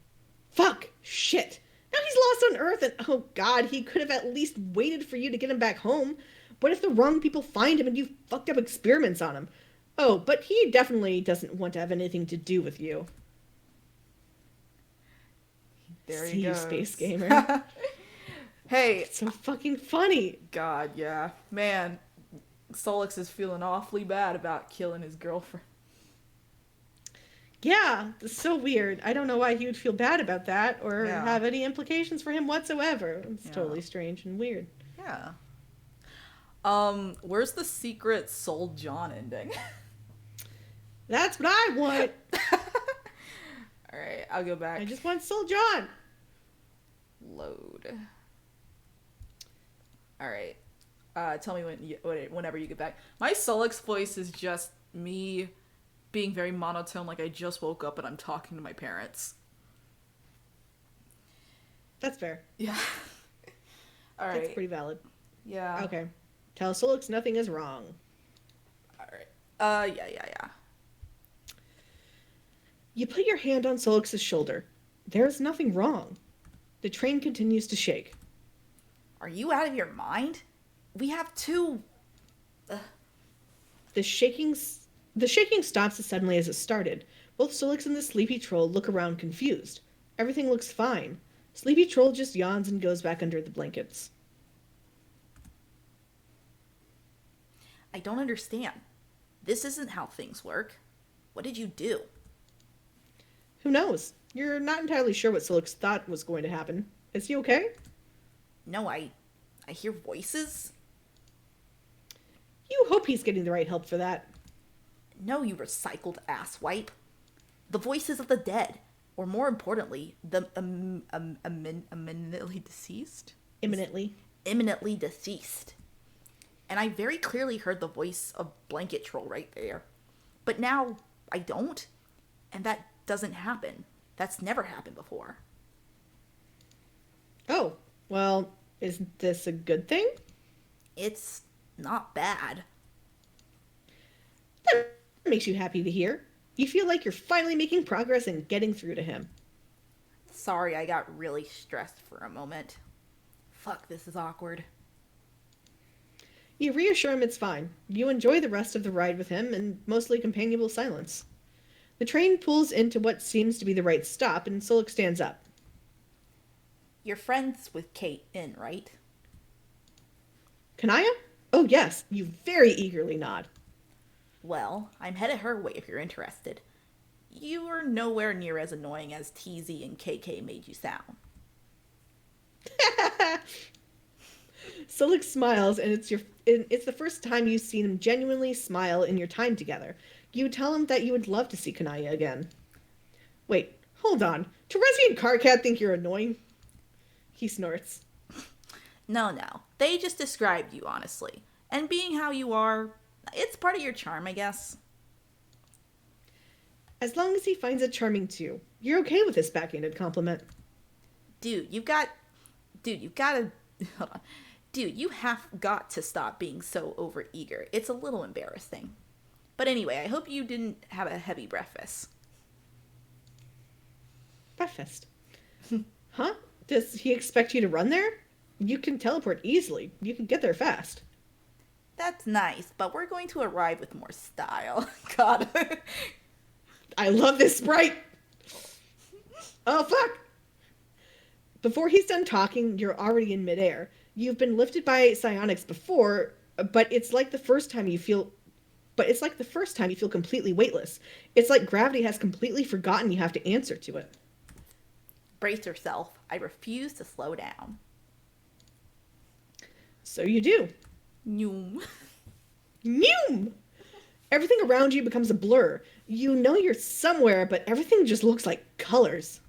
Fuck! Shit! Now he's lost on Earth and, oh god, he could have at least waited for you to get him back home. What if the wrong people find him and you fucked up experiments on him? Oh, but he definitely doesn't want to have anything to do with you. There See he you, goes. Space Gamer. Hey, It's so fucking funny. God, yeah. Man, Sollux is feeling awfully bad about killing his girlfriend. Yeah, it's so weird. I don't know why he would feel bad about that or Yeah. have any implications for him whatsoever. It's Yeah. totally strange and weird. Yeah. Where's the secret Soul John ending? That's what I want. Alright, I'll go back. I just want Soul John. Load. Alright. Tell me whenever you get back. My Sollux voice is just me being very monotone, like I just woke up and I'm talking to my parents. That's fair. Yeah. Alright. That's pretty valid. Yeah. Okay. Tell Sollux nothing is wrong. Alright. Yeah. You put your hand on Sollux's shoulder. There is nothing wrong. The train continues to shake. Are you out of your mind? We have two... The shaking stops as suddenly as it started. Both Sollux and the sleepy troll look around confused. Everything looks fine. Sleepy troll just yawns and goes back under the blankets. I don't understand. This isn't how things work. What did you do? Who knows? You're not entirely sure what Sollux thought was going to happen. Is he okay? No, I hear voices. You hope he's getting the right help for that. No, you recycled asswipe. The voices of the dead. Or more importantly, the imminently deceased? Imminently. Imminently deceased. And I very clearly heard the voice of Blanket Troll right there. But now I don't. And that doesn't happen. That's never happened before. Oh, well, isn't this a good thing? It's not bad. That makes you happy to hear. You feel like you're finally making progress and getting through to him. Sorry, I got really stressed for a moment. Fuck, this is awkward. You reassure him it's fine. You enjoy the rest of the ride with him in mostly companionable silence. The train pulls into what seems to be the right stop, and Sollux stands up. You're friends with Kate In, right? Kanaya? Oh yes, you very eagerly nod. Well, I'm headed her way if you're interested. You are nowhere near as annoying as TZ and KK made you sound. Sollux smiles, and it's the first time you've seen him genuinely smile in your time together. You tell him that you would love to see Kanaya again. Wait, hold on. Terezi and Carcat think you're annoying? He snorts. No. They just described you, honestly. And being how you are, it's part of your charm, I guess. As long as he finds it charming too, you're okay with this backhanded compliment. Dude, you have got to stop being so overeager. It's a little embarrassing. But anyway, I hope you didn't have a heavy breakfast. Breakfast? Huh? Does he expect you to run there? You can teleport easily. You can get there fast. That's nice, but we're going to arrive with more style. God. I love this sprite! Oh, fuck! Before he's done talking, you're already in midair. You've been lifted by psionics before, but it's like the first time you feel completely weightless. It's like gravity has completely forgotten you have to answer to it. Brace yourself. I refuse to slow down. So you do. Noom. Noom! Everything around you becomes a blur. You know you're somewhere, but everything just looks like colors.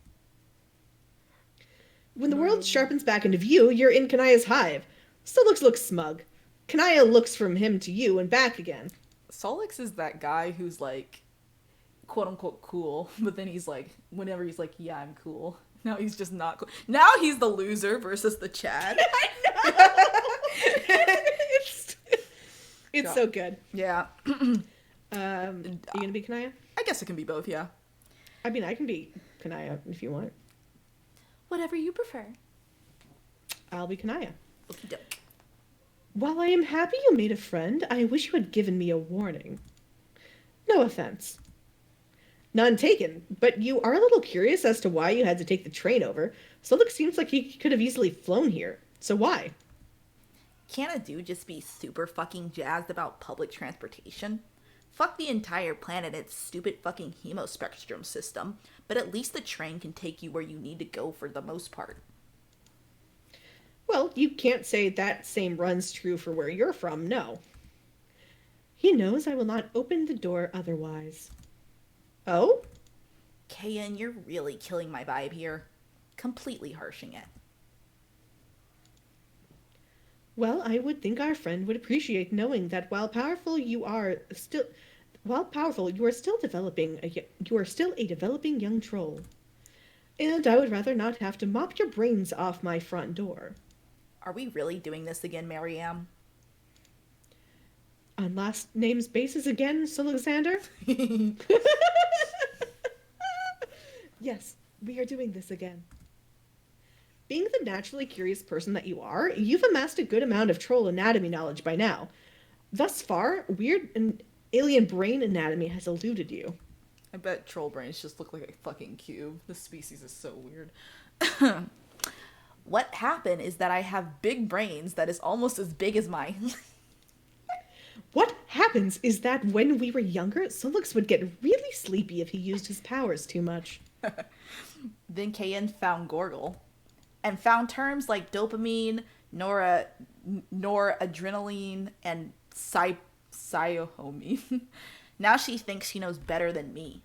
When the world sharpens back into view, you're in Kanaya's hive. Sollux looks smug. Kanaya looks from him to you and back again. Sollux is that guy who's like, quote unquote cool, but then he's like, whenever he's like, yeah, I'm cool. Now he's just not cool. Now he's the loser versus the Chad. It's so good. Yeah. Are you gonna be Kanaya? I guess it can be both, yeah. I mean, I can be Kanaya if you want. Whatever you prefer. I'll be Kanaya. Okie doke. While I am happy you made a friend, I wish you had given me a warning. No offense. None taken, but you are a little curious as to why you had to take the train over. Sollux seems like he could have easily flown here. So why? Can't a dude just be super fucking jazzed about public transportation? Fuck the entire planet and its stupid fucking hemospectrum system, but at least the train can take you where you need to go for the most part. Well, you can't say that same runs true for where you're from, no. He knows I will not open the door otherwise. Oh? Kayan, you're really killing my vibe here. Completely harshing it. Well, I would think our friend would appreciate knowing that while powerful, you are still you are still a developing young troll. And I would rather not have to mop your brains off my front door. Are we really doing this again, Mariam? On last name's basis again, Alexander? Yes, we are doing this again. Being the naturally curious person that you are, you've amassed a good amount of troll anatomy knowledge by now. Thus far, weird and alien brain anatomy has eluded you. I bet troll brains just look like a fucking cube. This species is so weird. What happened is that I have big brains that is almost as big as mine. What happens is that when we were younger, Sollux would get really sleepy if he used his powers too much. Then Kayan found Gorgle. And found terms like dopamine, noradrenaline, and cyahomine. Now she thinks she knows better than me.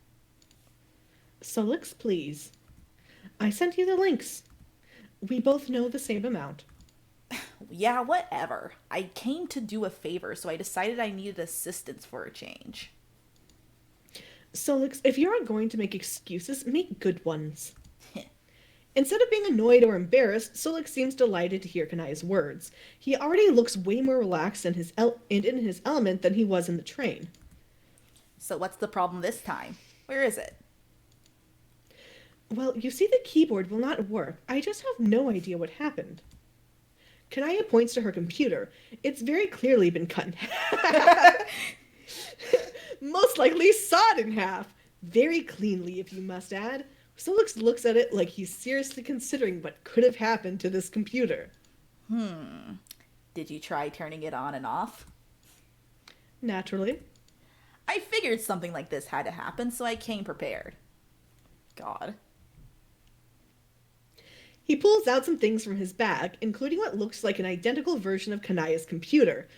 Sollux, please. I sent you the links. We both know the same amount. Yeah, whatever. I came to do a favor, so I decided I needed assistance for a change. Sollux, if you aren't going to make excuses, make good ones. Instead of being annoyed or embarrassed, Sollux seems delighted to hear Kanaya's words. He already looks way more relaxed and in his element than he was in the train. So what's the problem this time? Where is it? Well, you see the keyboard will not work. I just have no idea what happened. Kanaya points to her computer. It's very clearly been cut in half. Most likely sawed in half. Very cleanly, if you must add. Sollux looks at it like he's seriously considering what could have happened to this computer. Did you try turning it on and off? Naturally. I figured something like this had to happen, so I came prepared. God. He pulls out some things from his bag, including what looks like an identical version of Kanaya's computer.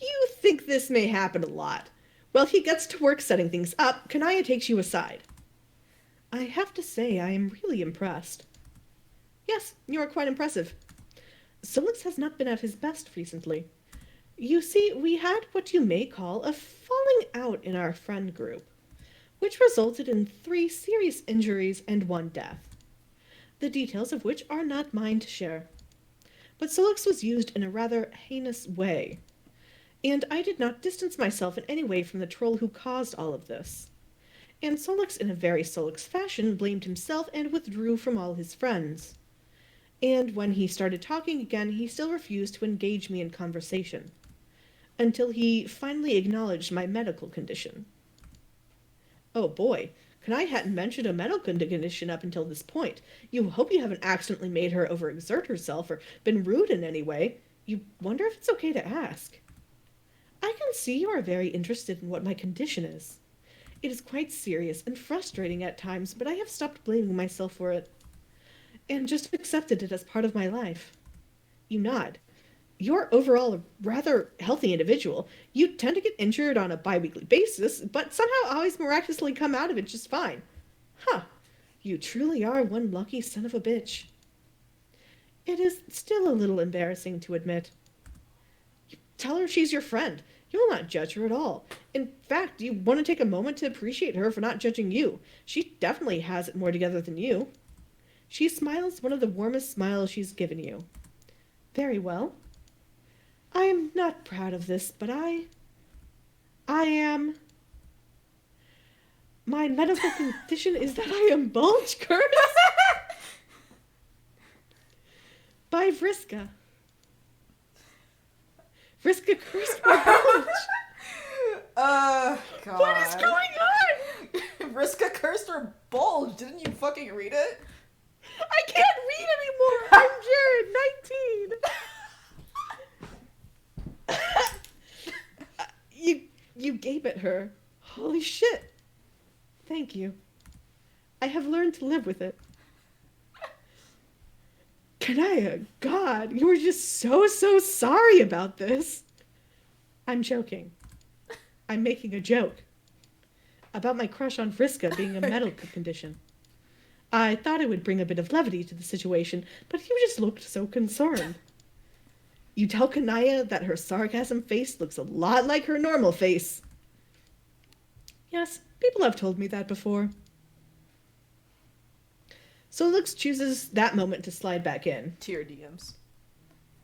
You think this may happen a lot. While he gets to work setting things up, Kanaya takes you aside. I have to say, I am really impressed. Yes, you are quite impressive. Sollux has not been at his best recently. You see, we had what you may call a falling out in our friend group, which resulted in 3 serious injuries and 1 death, the details of which are not mine to share. But Sollux was used in a rather heinous way, and I did not distance myself in any way from the troll who caused all of this. And Sollux, in a very Sollux fashion, blamed himself and withdrew from all his friends. And when he started talking again, he still refused to engage me in conversation, until he finally acknowledged my medical condition. Oh boy, Kanai hadn't mentioned a medical condition up until this point. You hope you haven't accidentally made her overexert herself or been rude in any way. You wonder if it's okay to ask. I can see you are very interested in what my condition is. It is quite serious and frustrating at times, but I have stopped blaming myself for it, and just accepted it as part of my life. You nod. You're overall a rather healthy individual. You tend to get injured on a bi-weekly basis, but somehow always miraculously come out of it just fine. Huh. You truly are one lucky son of a bitch. It is still a little embarrassing to admit. You tell her she's your friend. You will not judge her at all. In fact, you want to take a moment to appreciate her for not judging you. She definitely has it more together than you. She smiles one of the warmest smiles she's given you. Very well. I am not proud of this, but I am. My medical condition is that I am bulge cursed by Vriska. Vriska cursed my bulge. God. What is going on? Vriska cursed her bulge. Didn't you fucking read it? I can't read anymore. I'm Jared, 19. You gape at her. Holy shit. Thank you. I have learned to live with it. Kanaya, God, you were just so sorry about this. I'm joking. I'm making a joke. About my crush on Vriska being a medical condition. I thought it would bring a bit of levity to the situation, but you just looked so concerned. You tell Kanaya that her sarcasm face looks a lot like her normal face. Yes, people have told me that before. Sollux chooses that moment to slide back in. To your DMs.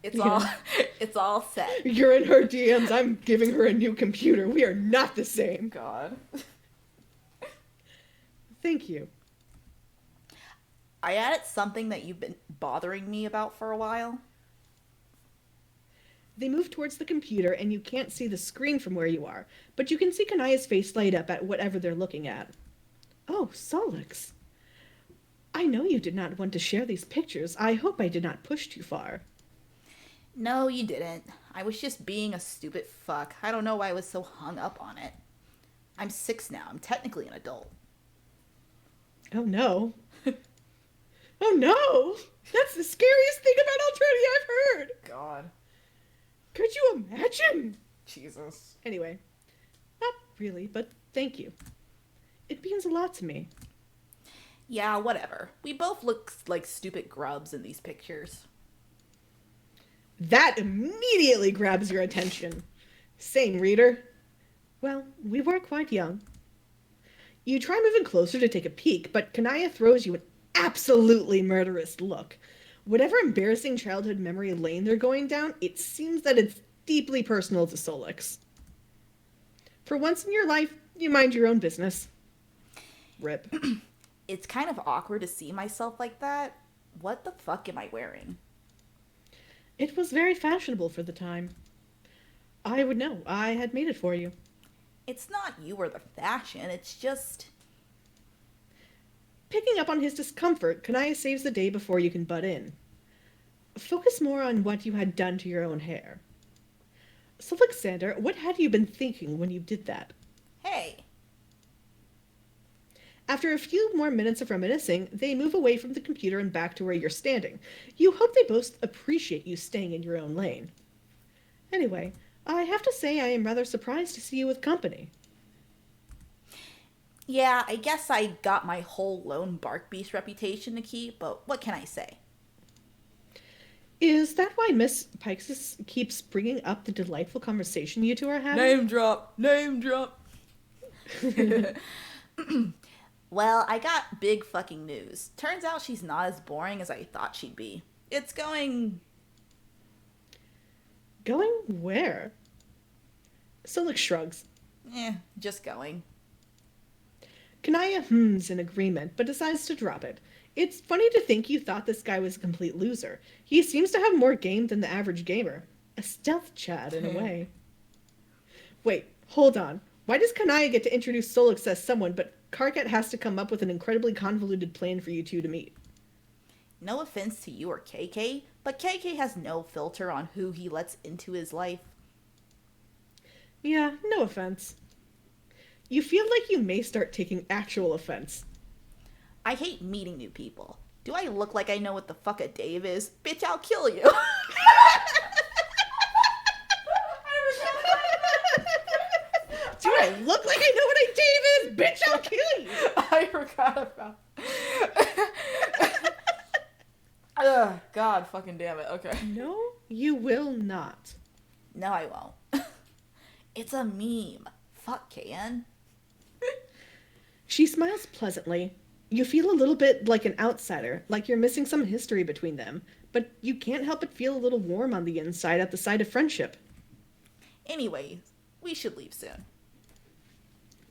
It's Yeah. it's all set. You're in her DMs. I'm giving her a new computer. We are not the same. God. Thank you. I added something that you've been bothering me about for a while. They move towards the computer and you can't see the screen from where you are, but you can see Kanaya's face light up at whatever they're looking at. Oh, Sollux. I know you did not want to share these pictures. I hope I did not push too far. No, you didn't. I was just being a stupid fuck. I don't know why I was so hung up on it. I'm 6 now. I'm technically an adult. Oh no. Oh no! That's the scariest thing about Alterity I've heard! God. Could you imagine? Jesus. Anyway, not really, but thank you. It means a lot to me. Yeah, whatever. We both look like stupid grubs in these pictures. That immediately grabs your attention. Same, reader. Well, we were quite young. You try moving closer to take a peek, but Kanaya throws you an absolutely murderous look. Whatever embarrassing childhood memory lane they're going down, it seems that it's deeply personal to Sollux. For once in your life, you mind your own business. Rip. It's kind of awkward to see myself like that. What the fuck am I wearing? It was very fashionable for the time. I would know. I had made it for you. It's not you or the fashion, it's just... Picking up on his discomfort, Kanaya saves the day before you can butt in. Focus more on what you had done to your own hair. So, Alexander, what had you been thinking when you did that? Hey. After a few more minutes of reminiscing, they move away from the computer and back to where you're standing. You hope they both appreciate you staying in your own lane. Anyway, I have to say I am rather surprised to see you with company. Yeah, I guess I got my whole lone bark beast reputation to keep, but what can I say? Is that why Miss Pikes keeps bringing up the delightful conversation you two are having? Name drop. Name drop. Well, I got big fucking news. Turns out she's not as boring as I thought she'd be. It's going... Going where? Sollux shrugs. Just going. Kanaya hums in agreement, but decides to drop it. It's funny to think you thought this guy was a complete loser. He seems to have more game than the average gamer. A stealth Chad, in a way. Wait, hold on. Why does Kanaya get to introduce Sollux as someone, but Karkat has to come up with an incredibly convoluted plan for you two to meet? No offense to you or KK, but KK has no filter on who he lets into his life. Yeah, no offense. You feel like you may start taking actual offense. I hate meeting new people. Do I look like I know what the fuck a Dave is? Bitch, I'll kill you. Do I look like I know what a Dave is? Bitch, I'll kill you! I forgot about. Ugh, God fucking damn it. Okay. No, you will not. No, I won't. It's a meme. Fuck, KN. She smiles pleasantly. You feel a little bit like an outsider, like you're missing some history between them, but you can't help but feel a little warm on the inside at the sight of friendship. Anyways, we should leave soon.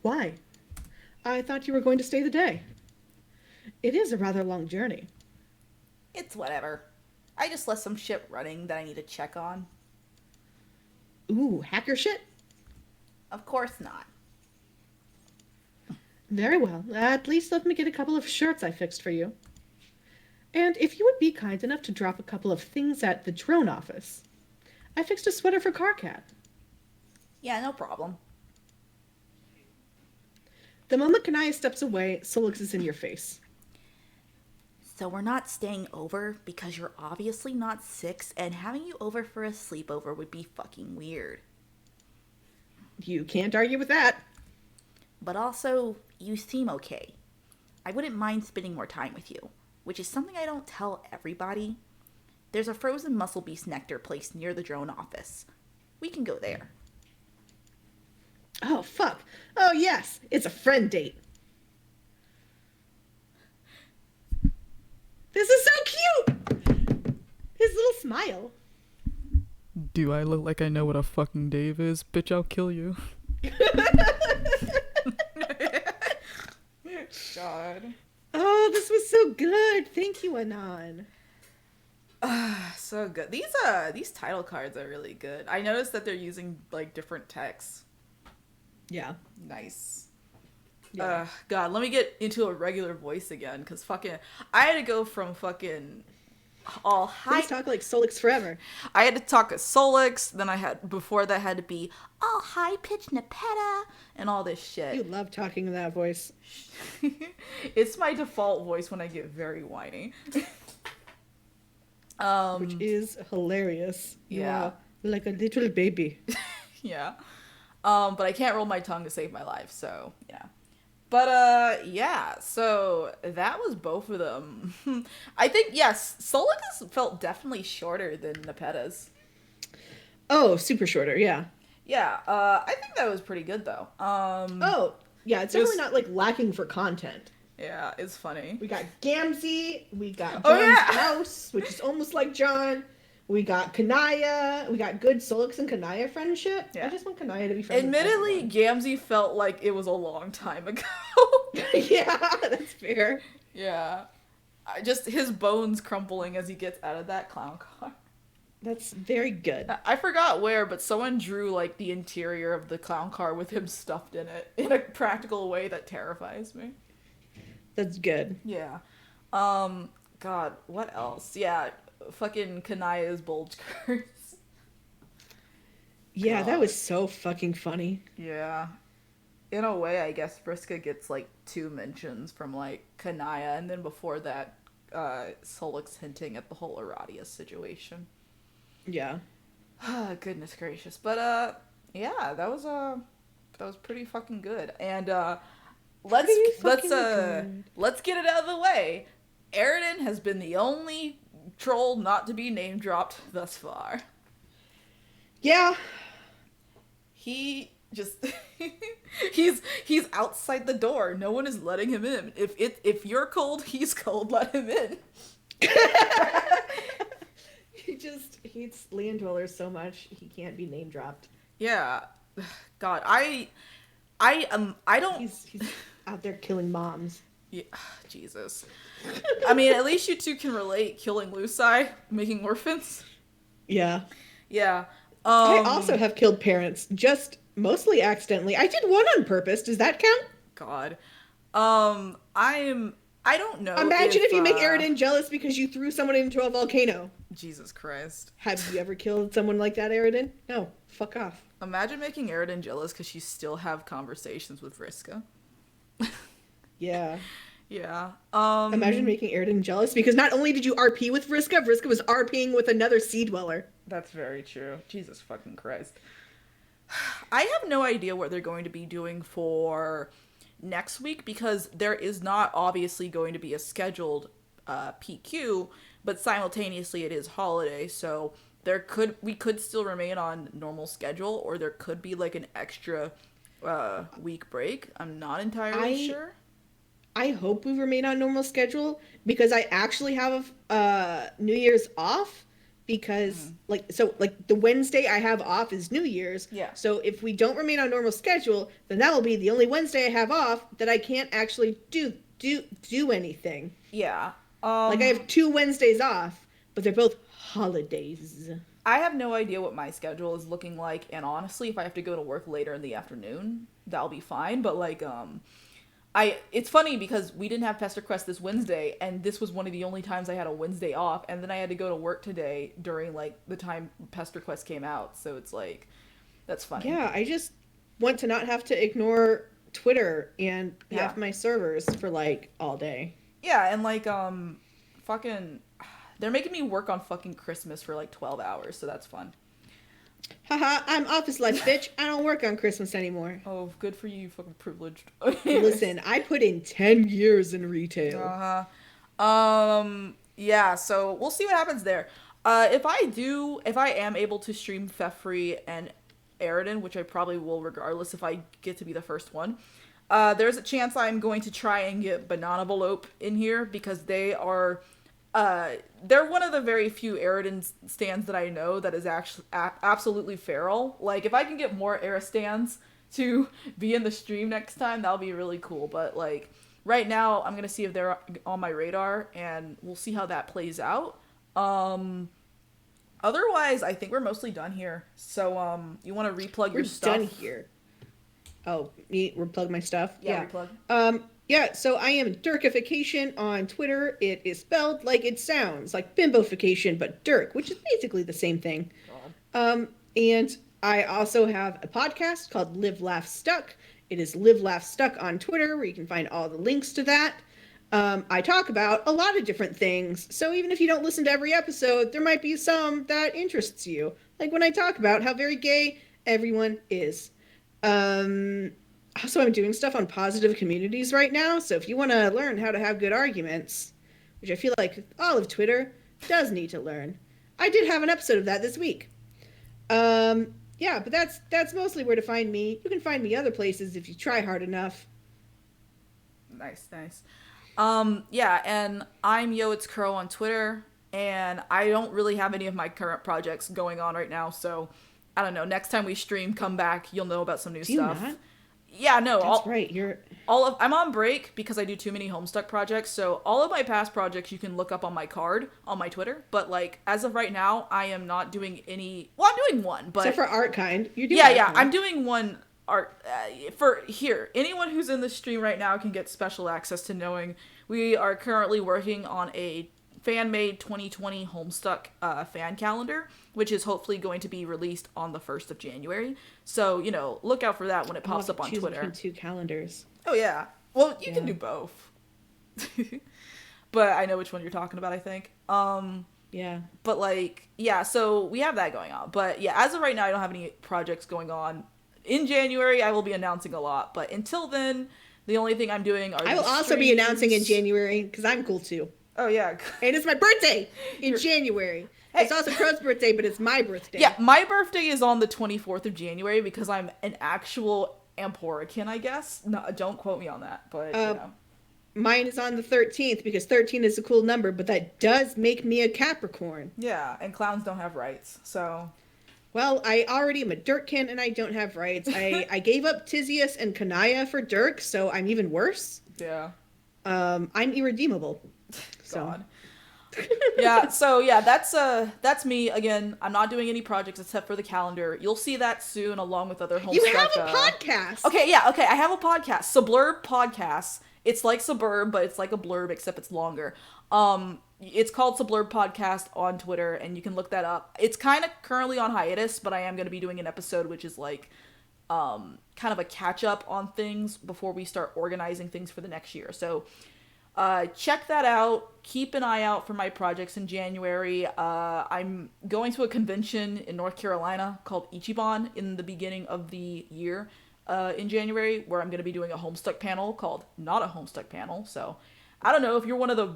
Why? I thought you were going to stay the day. It is a rather long journey. It's whatever. I just left some shit running that I need to check on. Ooh, hacker shit? Of course not. Very well. At least let me get a couple of shirts I fixed for you. And if you would be kind enough to drop a couple of things at the drone office. I fixed a sweater for Karkat. Yeah, no problem. The moment Kanaya steps away, Sollux is in your face. So we're not staying over because you're obviously not 6, and having you over for a sleepover would be fucking weird. You can't argue with that. But also, you seem okay. I wouldn't mind spending more time with you, which is something I don't tell everybody. There's a frozen muscle beast nectar place near the drone office. We can go there. Oh, fuck. Oh, yes. It's a friend date. This is so cute! His little smile. Do I look like I know what a fucking Dave is? Bitch, I'll kill you. God. Oh, this was so good. Thank you, Anon. So good. These title cards are really good. I noticed that they're using like different texts. Yeah. Nice. Yeah. God, let me get into a regular voice again, because fucking I had to go from fucking all high. Please talk like Sollux forever. I had to talk a Sollux, then before that had to be All high-pitched Nepeta and all this shit. You love talking in that voice. It's my default voice when I get very whiny. Which is hilarious. Yeah. Are like a little baby. Yeah. But I can't roll my tongue to save my life, so yeah. But yeah, so that was both of them. I think yes, Sollux felt definitely shorter than Nepeta's. Oh, super shorter, yeah. Yeah, I think that was pretty good though. Oh, yeah, it's definitely not like lacking for content. Yeah, it's funny. We got Gamzee, we got John's Oh, yeah. house, which is almost like John. We got Kanaya. We got good Sollux and Kanaya friendship. Yeah. I just want Kanaya to be friends Admittedly, with Gamzee felt like it was a long time ago. everyone. Yeah, that's fair. Yeah. Just his bones crumpling as he gets out of that clown car. That's very good. I forgot where, but someone drew like the interior of the clown car with him stuffed in it in a practical way that terrifies me. That's good. Yeah. God, what else? Yeah, fucking Kanaya's bulge curse. Yeah, God. that was so fucking funny. Yeah. In a way, I guess Vriska gets like 2 mentions from like Kanaya, and then before that, Sollux hinting at the whole Aradius situation. Yeah. Goodness gracious. But yeah, that was pretty fucking good. And let's get it out of the way. Aridin has been the only troll not to be name dropped thus far. Yeah. He just he's outside the door. No one is letting him in. If you're cold, he's cold. Let him in. He just hates land dwellers so much he can't be name dropped. Yeah. God, I don't. He's out there killing moms. Yeah, Jesus. I mean, at least you two can relate. Killing Luci, making orphans. Yeah. Yeah. I also have killed parents, just mostly accidentally. I did one on purpose. Does that count? God. I don't know. Imagine if you make Aridin jealous because you threw someone into a volcano. Jesus Christ. Have you ever killed someone like that, Aridin? No. Fuck off. Imagine making Aridin jealous because you still have conversations with Vriska. Yeah. Yeah. Imagine making Aridin jealous because not only did you RP with Vriska, Vriska was RPing with another Sea Dweller. That's very true. Jesus fucking Christ. I have no idea what they're going to be doing for next week because there is not obviously going to be a scheduled PQ, but simultaneously it is holiday, so we could still remain on normal schedule, or there could be like an extra week break. I'm not entirely sure. I hope we remain on normal schedule because I actually have New Year's off because the Wednesday I have off is New Year's. Yeah. So if we don't remain on normal schedule, then that will be the only Wednesday I have off that I can't actually do anything. Yeah. I have 2 Wednesdays off, but they're both holidays. I have no idea what my schedule is looking like, and honestly, if I have to go to work later in the afternoon, that'll be fine, but it's funny because we didn't have Pesterquest this Wednesday, and this was one of the only times I had a Wednesday off, and then I had to go to work today during, the time Pesterquest came out, so it's that's funny. Yeah, I just want to not have to ignore Twitter and half my servers for, all day. Yeah, and, fucking, they're making me work on fucking Christmas for like 12 hours, so that's fun. Haha, I'm office life, bitch. I don't work on Christmas anymore. Oh, good for you, fucking privileged. Listen, I put in 10 years in retail. Yeah, so we'll see what happens there. If I am able to stream Fefree and Aridin, which I probably will regardless if I get to be the first one, there's a chance I'm going to try and get Banana Velope in here because they're one of the very few Aridin stands that I know that is actually absolutely feral. Like, if I can get more Era stands to be in the stream next time, that'll be really cool. But, like, right now, I'm going to see if they're on my radar, and we'll see how that plays out. Otherwise, I think we're mostly done here. So, you want to replug your stuff? We're done here. Oh, me replug my stuff? Yeah, replug. Yeah, so I am Dirkification on Twitter. It is spelled like it sounds, like bimbofication, but Dirk, which is basically the same thing. And I also have a podcast called Live, Laugh, Stuck. It is Live, Laugh, Stuck on Twitter, where you can find all the links to that. I talk about a lot of different things, so even if you don't listen to every episode, there might be some that interests you. Like when I talk about how very gay everyone is. Also, I'm doing stuff on positive communities right now, so if you want to learn how to have good arguments, which I feel like all of Twitter does need to learn, I did have an episode of that this week. Yeah, but that's mostly where to find me. You can find me other places if you try hard enough. Nice. Yeah, and I'm Yo It's Crow on Twitter, and I don't really have any of my current projects going on right now, so I don't know. Next time we stream, come back, you'll know about some new stuff. You not? Yeah, no. That's right. I'm on break because I do too many Homestuck projects, so all of my past projects you can look up on my card on my Twitter, but like as of right now, I am not doing any. Well, I'm doing one, but except for art kind. You're doing yeah, I'm doing one art for here. Anyone who's in the stream right now can get special access to knowing we are currently working on a fan-made 2020 Homestuck fan calendar, which is hopefully going to be released on the 1st of January. So, look out for that when it pops up on Twitter. Between two calendars. Oh, yeah. Well, you can do both. But I know which one you're talking about, I think. Yeah. But, like, yeah, so we have that going on. But, yeah, as of right now, I don't have any projects going on. In January, I will be announcing a lot. But until then, the only thing I'm doing are I will also be announcing in January, because I'm cool, too. Oh, yeah. And it's my birthday in January. Hey. It's also Crow's birthday, but it's my birthday. Yeah, my birthday is on the 24th of January because I'm an actual Amporican, I guess. No, don't quote me on that, but, Mine is on the 13th because 13 is a cool number, but that does make me a Capricorn. Yeah, and clowns don't have rights, so... Well, I already am a Dirkkin and I don't have rights. I gave up Tizius and Kanaya for Dirk, so I'm even worse. Yeah. I'm irredeemable. God. Yeah, so yeah, that's me. Again, I'm not doing any projects except for the calendar. You'll see that soon along with other Homestuck. You have a podcast! Okay, I have a podcast. Sublurb Podcasts. It's like Suburb, but it's like a blurb, except it's longer. It's called Sublurb Podcast on Twitter, and you can look that up. It's kind of currently on hiatus, but I am going to be doing an episode which is like kind of a catch-up on things before we start organizing things for the next year. So check that out. Keep an eye out for my projects in January. I'm going to a convention in North Carolina called Ichiban in the beginning of the year in January, where I'm going to be doing a Homestuck panel called Not a Homestuck Panel. So I don't know if you're one of the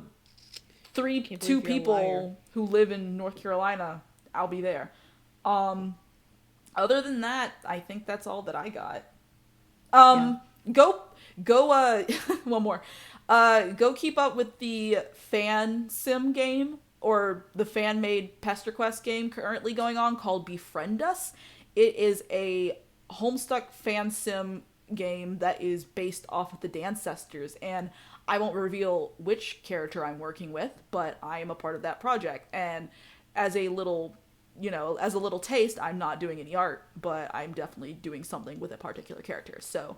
two people who live in North Carolina, I'll be there. Other than that, I think that's all that I got. Go one more. Go keep up with the fan sim game or the fan-made Pesterquest game currently going on called Befriend Us. It is a Homestuck fan sim game that is based off of the Dancestors, and I won't reveal which character I'm working with, but I am a part of that project. And as a little taste, I'm not doing any art, but I'm definitely doing something with a particular character. So,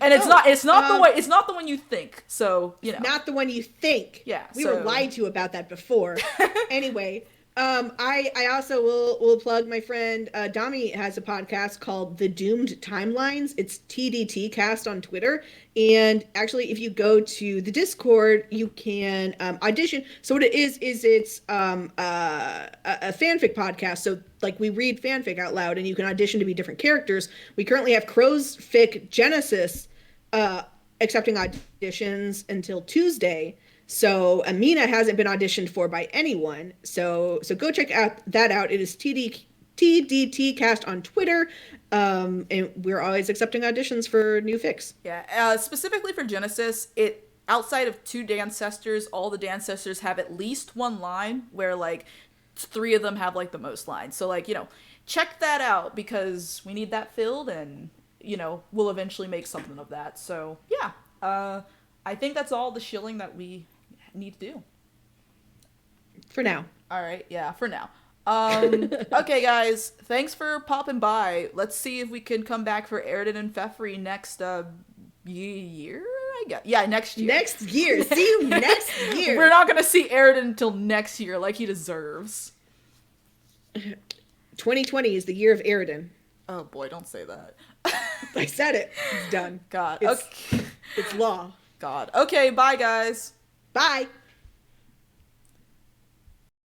and it's not the one you think. So, not the one you think. Yeah. We were lied to about that before. Anyway, I also will plug my friend Dami has a podcast called The Doomed Timelines. It's TDT Cast on Twitter, and actually, if you go to the Discord, you can audition. So what it is it's a fanfic podcast. So like we read fanfic out loud, and you can audition to be different characters. We currently have Crow's Fic Genesis accepting auditions until Tuesday. So Amina hasn't been auditioned for by anyone. So go check that out. It is TDT Cast on Twitter. And we're always accepting auditions for new fics. Yeah, specifically for Genesis, it outside of two Dancestors, all the Dancestors have at least one line where like three of them have like the most lines. So like, check that out because we need that filled and we'll eventually make something of that. So yeah, I think that's all the shilling that we need to do. For now. All right, yeah, for now. Okay, guys, thanks for popping by. Let's see if we can come back for Airden and Fefri next year, I guess. Yeah, next year. Next year. See you next year. We're not gonna see Airden until next year, like he deserves. 2020 is the year of Airden. Oh boy, don't say that. I said it. It's done. God. It's law. God. Okay, bye guys. Bye.